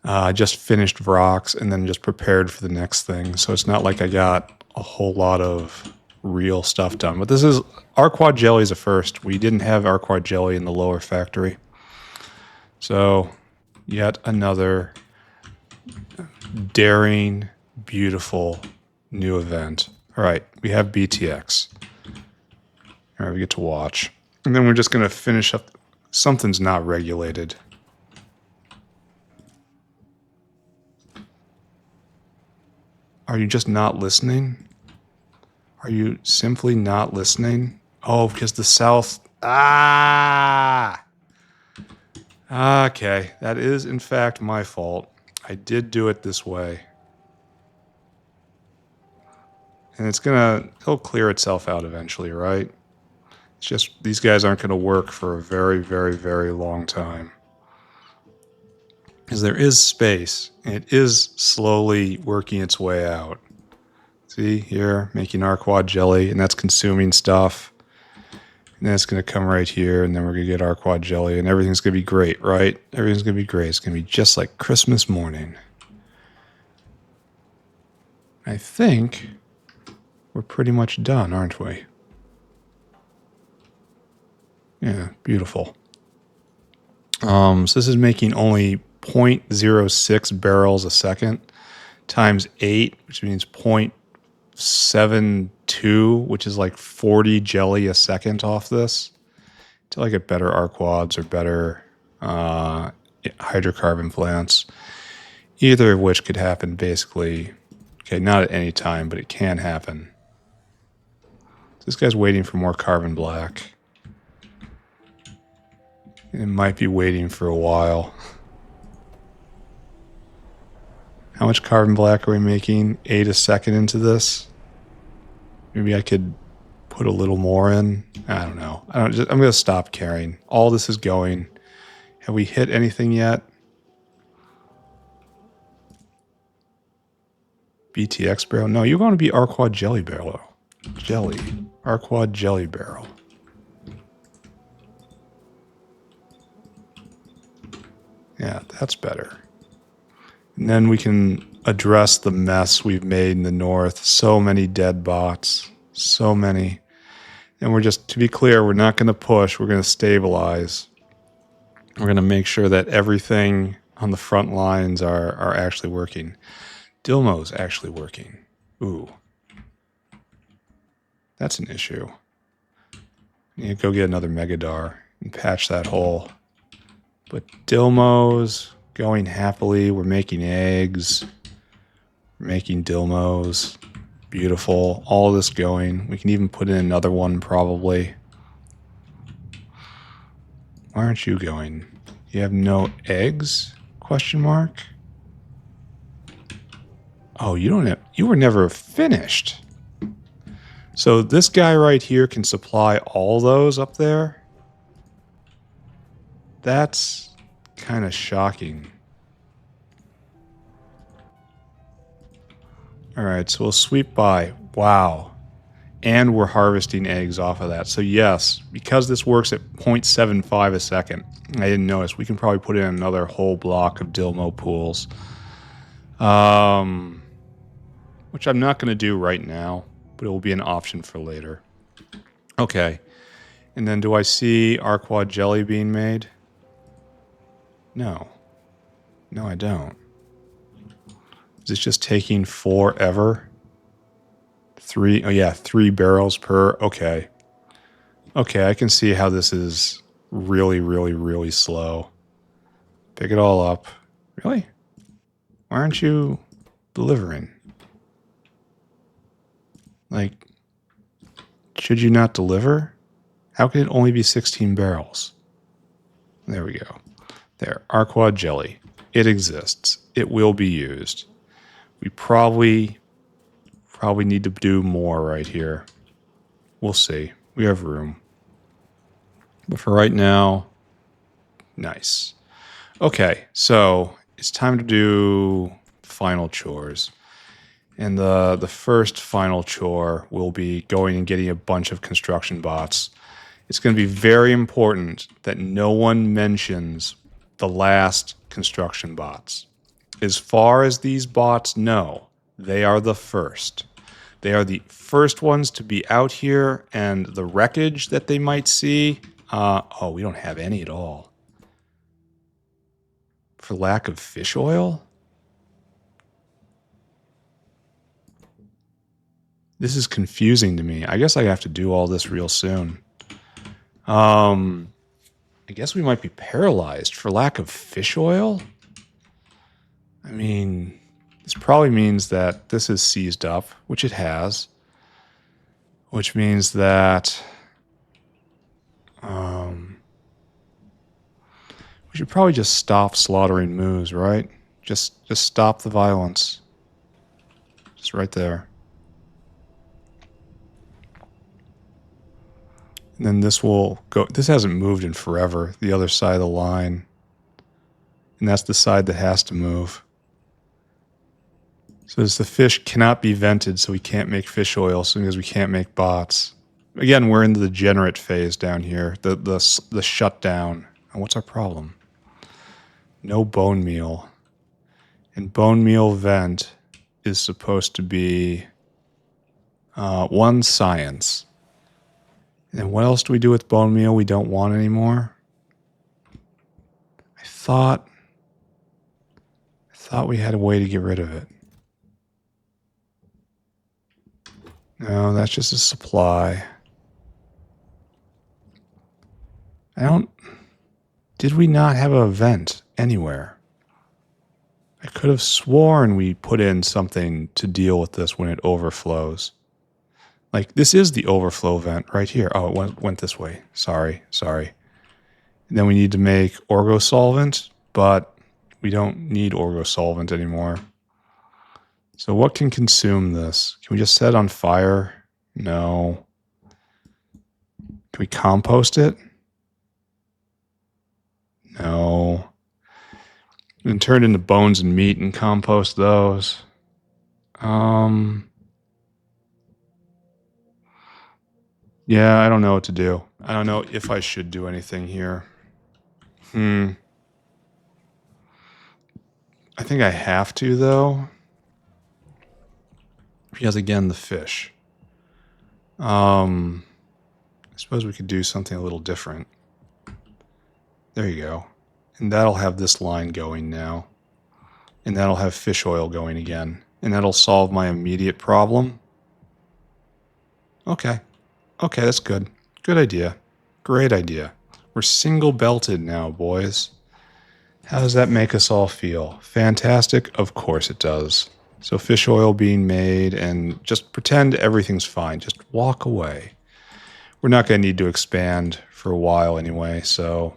I just finished Vrauks and then just prepared for the next thing. So it's not like I got a whole lot of real stuff done. But this is, Arqad Jelly is a first. We didn't have Arqad Jelly in the lower factory. So, yet another daring, beautiful new event. All right, we have BTX. All right, we get to watch. And then we're just going to finish up. Something's not regulated. Are you just not listening? Are you simply not listening? Oh, because the South... Ah! Okay, that is in fact my fault. I did do it this way. And it'll clear itself out eventually, right? It's just, these guys aren't going to work for a very, very, very long time. Because there is space, and it is slowly working its way out. See, here, making Arqad Jelly, and that's consuming stuff. And then it's going to come right here, and then we're going to get Arqad Jelly, and everything's going to be great, right? Everything's going to be great. It's going to be just like Christmas morning. I think we're pretty much done, aren't we? Yeah, beautiful. So this is making only 0.06 barrels a second times 8, which means 0.72, which is like 40 jelly a second off this. Until I get better Arqads or better hydrocarbon plants. Either of which could happen basically, okay, not at any time, but it can happen. This guy's waiting for more carbon black. It might be waiting for a while. How much carbon black are we making? 8 a second into this? Maybe I could put a little more in. I don't know. I'm going to stop caring. All this is going. Have we hit anything yet? BTX barrel? No, you're going to be Arqad Jelly barrel. Jelly. Arqad Jelly barrel. Yeah, that's better. And then we can address the mess we've made in the north. So many dead bots. So many. And we're just, to be clear, we're not going to push. We're going to stabilize. We're going to make sure that everything on the front lines are actually working. Dilmo's actually working. Ooh. That's an issue. I need to go get another Megadar and patch that hole. But Dilmo's going happily. We're making eggs. We're making Dilmos. Beautiful. All this going. We can even put in another one probably. Why aren't you going? You have no eggs? Question mark. Oh, you don't have, you were never finished. So this guy right here can supply all those up there. That's kind of shocking. All right, so we'll sweep by. Wow. And we're harvesting eggs off of that. So yes, because this works at 0.75 a second, I didn't notice, we can probably put in another whole block of Dilmo pools. Which I'm not going to do right now, but it will be an option for later. Okay. And then do I see Arqad Jelly being made? No. No, I don't. Is this just taking forever? 3 barrels per. Okay. Okay, I can see how this is really, really, really slow. Pick it all up. Really? Why aren't you delivering? Like, should you not deliver? How can it only be 16 barrels? There we go. There, Arqad Jelly. It exists. It will be used. We probably need to do more right here. We'll see. We have room. But for right now, nice. Okay, so it's time to do final chores. And the first final chore will be going and getting a bunch of construction bots. It's going to be very important that no one mentions the last construction bots. As far as these bots know, they are the first. They are the first ones to be out here, and the wreckage that they might see, oh, we don't have any at all. For lack of fish oil? This is confusing to me. I guess I have to do all this real soon. I guess we might be paralyzed for lack of fish oil? I mean, this probably means that this is seized up, which it has. Which means that we should probably just stop slaughtering moose, right? Just stop the violence. Just right there. And then this will go, this hasn't moved in forever, the other side of the line. And that's the side that has to move. So as the fish cannot be vented, so we can't make fish oil, so because we can't make bots. Again, we're in the degenerate phase down here, the shutdown. And what's our problem? No bone meal. And bone meal vent is supposed to be 1 science. And what else do we do with bone meal we don't want anymore? I thought we had a way to get rid of it. No, that's just a supply. Did we not have a vent anywhere? I could have sworn we put in something to deal with this when it overflows. Like, this is the overflow vent right here. Oh, it went this way. Sorry. And then we need to make orgo solvent, but we don't need orgo solvent anymore. So what can consume this? Can we just set it on fire? No. Can we compost it? No. And turn it into bones and meat and compost those. Yeah, I don't know what to do. I don't know if I should do anything here. I think I have to, though. Because, again, the fish. I suppose we could do something a little different. There you go. And that'll have this line going now. And that'll have fish oil going again. And that'll solve my immediate problem. Okay. Okay, that's good. Good idea. Great idea. We're single belted now, boys. How does that make us all feel? Fantastic? Of course it does. So fish oil being made, and just pretend everything's fine. Just walk away. We're not going to need to expand for a while anyway, so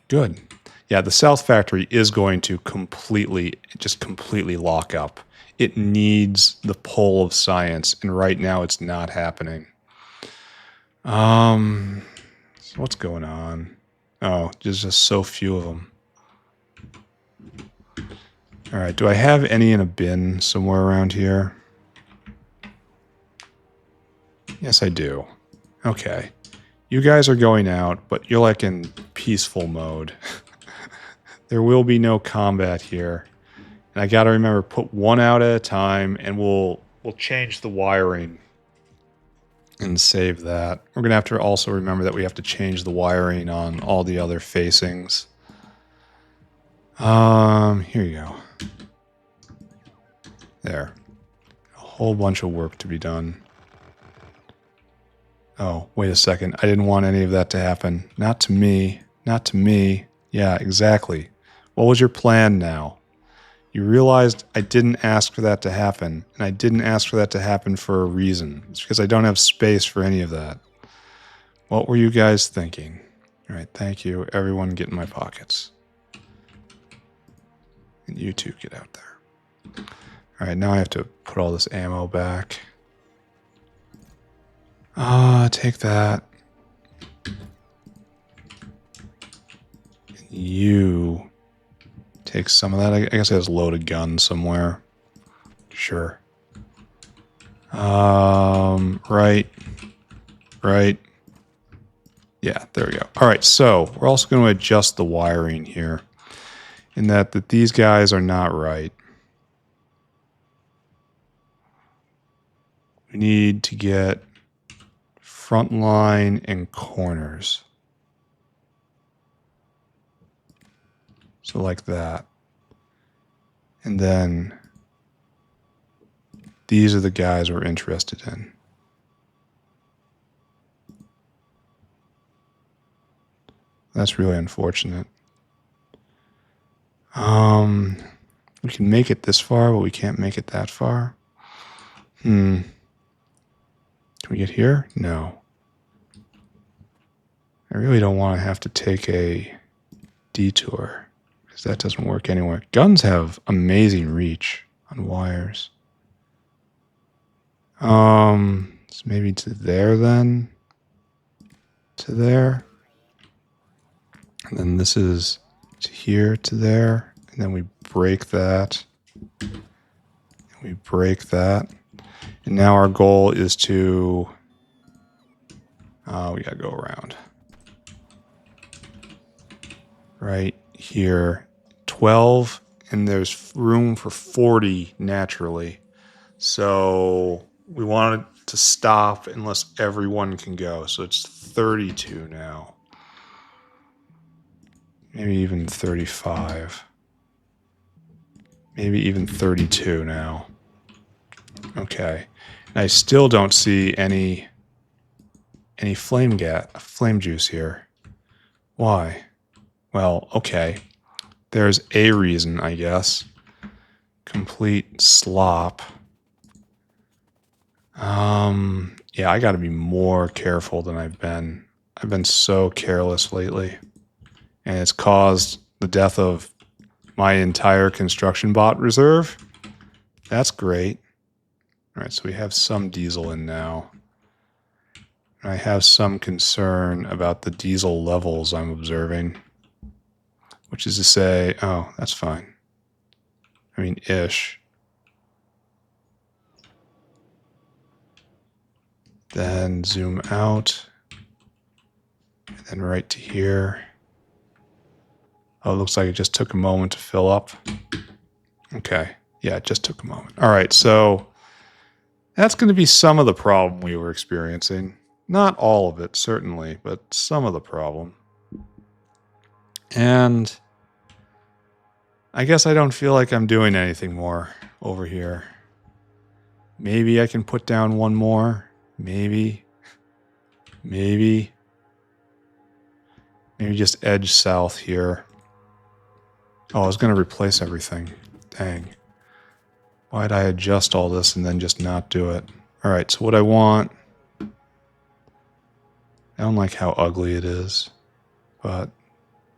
good. Yeah, the South Factory is going to completely lock up. It needs the pull of science, and right now it's not happening. So what's going on? Oh, there's just so few of them. All right, do I have any in a bin somewhere around here? Yes, I do. Okay. You guys are going out, but you're like in peaceful mode. There will be no combat here. And I gotta remember, put one out at a time, and we'll change the wiring and save that. We're gonna have to also remember that we have to change the wiring on all the other facings. Here you go. There. A whole bunch of work to be done. Oh, wait a second. I didn't want any of that to happen. Not to me. Not to me. Yeah, exactly. What was your plan now? You realized I didn't ask for that to happen, and I didn't ask for that to happen for a reason. It's because I don't have space for any of that. What were you guys thinking? All right, thank you. Everyone get in my pockets. And you two get out there. All right, now I have to put all this ammo back. Take that. And you take some of that. I guess it has loaded guns somewhere. Sure. Right. Yeah, there we go. All right, so we're also going to adjust the wiring here in that these guys are not right. We need to get front line and corners. So like that. And then these are the guys we're interested in. That's really unfortunate. We can make it this far, but we can't make it that far. Can we get here? No. I really don't want to have to take a detour, because that doesn't work anywhere. Guns have amazing reach on wires. So maybe to there then. To there. And then this is to here, to there. And then we break that. And we break that. And now our goal is to... we gotta go around. Right here. 12, and there's room for 40 naturally. So we want it to stop unless everyone can go. So it's 32 now. Maybe even 35. Maybe even 32 now. Okay. And I still don't see any flame juice here. Why? Well, okay. There's a reason, I guess. Complete slop. Yeah, I gotta be more careful than I've been. I've been so careless lately. And it's caused the death of my entire construction bot reserve. That's great. All right, so we have some diesel in now. I have some concern about the diesel levels I'm observing, which is to say, oh, that's fine. I mean, ish. Then zoom out, and then right to here. Oh, it looks like it just took a moment to fill up. Okay, yeah, it just took a moment. All right, so that's going to be some of the problem we were experiencing. Not all of it, certainly, but some of the problem. And I guess I don't feel like I'm doing anything more over here. Maybe I can put down one more. Maybe just edge south here. Oh, I was going to replace everything. Dang. Why'd I adjust all this and then just not do it? All right, so what I want... I don't like how ugly it is, but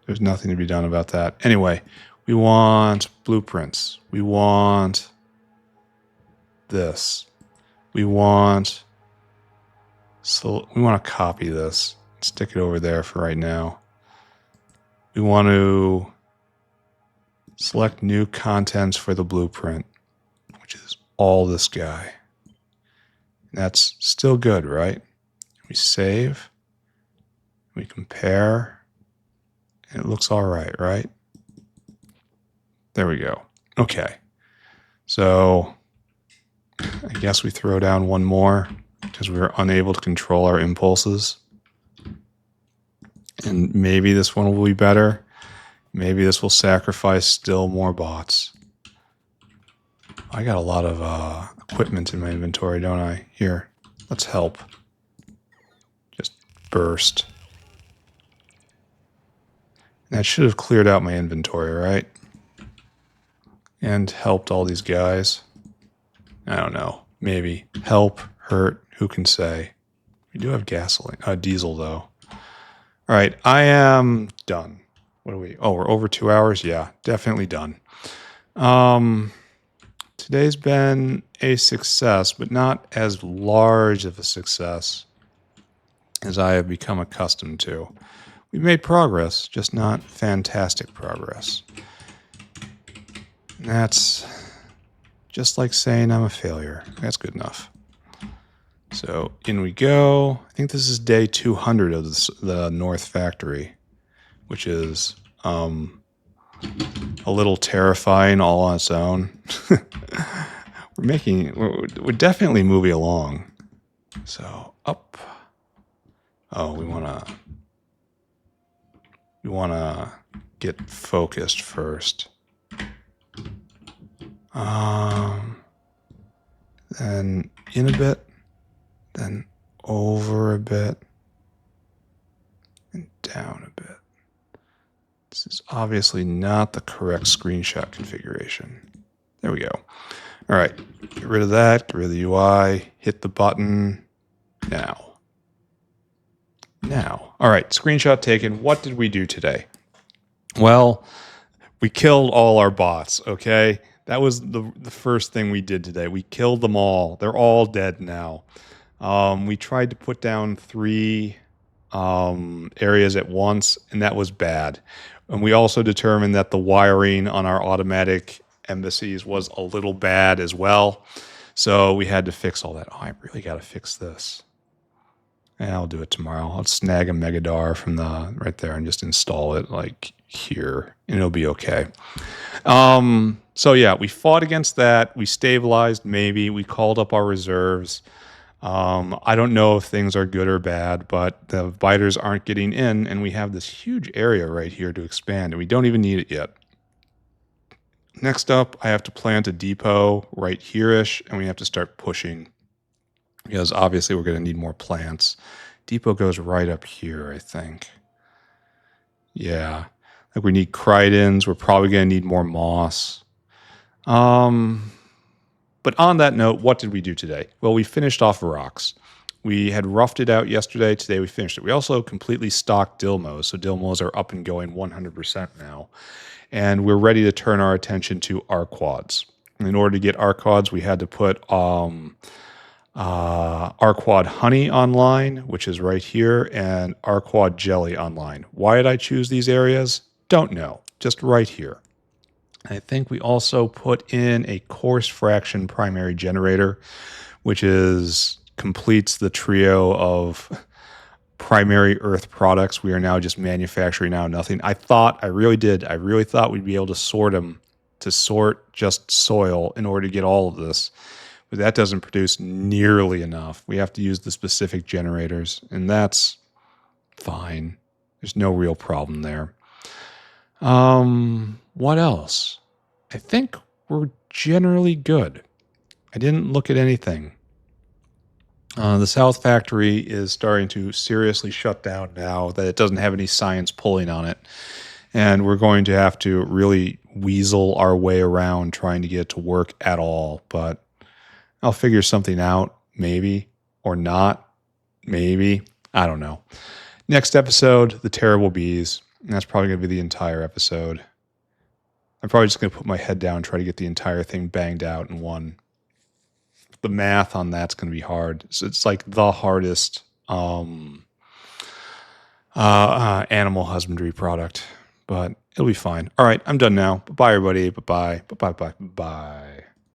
there's nothing to be done about that. Anyway, we want blueprints. We want this. We want to copy this. Stick it over there for right now. We want to select new contents for the blueprint, which is all this guy. And that's still good, right? We save. We compare, and it looks all right, right? There we go. Okay. So I guess we throw down one more because we were unable to control our impulses. And maybe this one will be better. Maybe this will sacrifice still more bots. I got a lot of equipment in my inventory, don't I? Here, let's help. Just burst. That should have cleared out my inventory, right? And helped all these guys. I don't know. Maybe. Help, hurt, who can say? We do have gasoline. Diesel, though. All right, I am done. What are we? Oh, we're over 2 hours? Yeah, definitely done. Today's been a success, but not as large of a success as I have become accustomed to. We've made progress, just not fantastic progress. And that's just like saying I'm a failure. That's good enough. So in we go. I think this is day 200 of the North Factory, which is a little terrifying all on its own. We're definitely moving along. So up. Oh, we want to get focused first. Then in a bit, then over a bit, and down a bit. This is obviously not the correct screenshot configuration. There we go. All right, get rid of that, get rid of the UI, hit the button, now. All right, screenshot taken. What did we do today? Well, we killed all our bots, okay? That was the first thing we did today. We killed them all. They're all dead now. We tried to put down 3 areas at once, and that was bad. And we also determined that the wiring on our automatic embassies was a little bad as well. So we had to fix all that. Oh, I really got to fix this. And I'll do it tomorrow. I'll snag a Megadar from right there and just install it like here, and it'll be okay. So yeah, we fought against that. We stabilized, maybe. We called up our reserves. I don't know if things are good or bad, but the biters aren't getting in, and we have this huge area right here to expand, and we don't even need it yet. Next up, I have to plant a depot right here-ish, and we have to start pushing, because obviously we're going to need more plants. Depot goes right up here, I think. Yeah. Like we need chridins. We're probably going to need more moss. But on that note, what did we do today? Well, we finished off rocks. We had roughed it out yesterday. Today we finished it. We also completely stocked Dilmos. So Dilmos are up and going 100% now. and we're ready to turn our attention to Arqads. In order to get Arqads, we had to put Arqad Honey online, which is right here, and Arqad Jelly online. Why did I choose these areas? Don't know. Just right here. I think we also put in a Coarse Fraction primary generator, which completes the trio of primary earth products. We are now just manufacturing now nothing. I really thought we'd be able to sort them, to sort just soil in order to get all of this. But that doesn't produce nearly enough. We have to use the specific generators, and that's fine. There's no real problem there. What else? I think we're generally good. I didn't look at anything. The South Factory is starting to seriously shut down now that it doesn't have any science pulling on it. And we're going to have to really weasel our way around trying to get it to work at all. But I'll figure something out, maybe, or not, maybe. I don't know. Next episode, the terrible bees. And that's probably going to be the entire episode. I'm probably just going to put my head down and try to get the entire thing banged out in one. The math on that's going to be hard. So it's like the hardest animal husbandry product. But it'll be fine. All right, I'm done now. Bye, everybody. Bye-bye. Bye-bye. Bye-bye.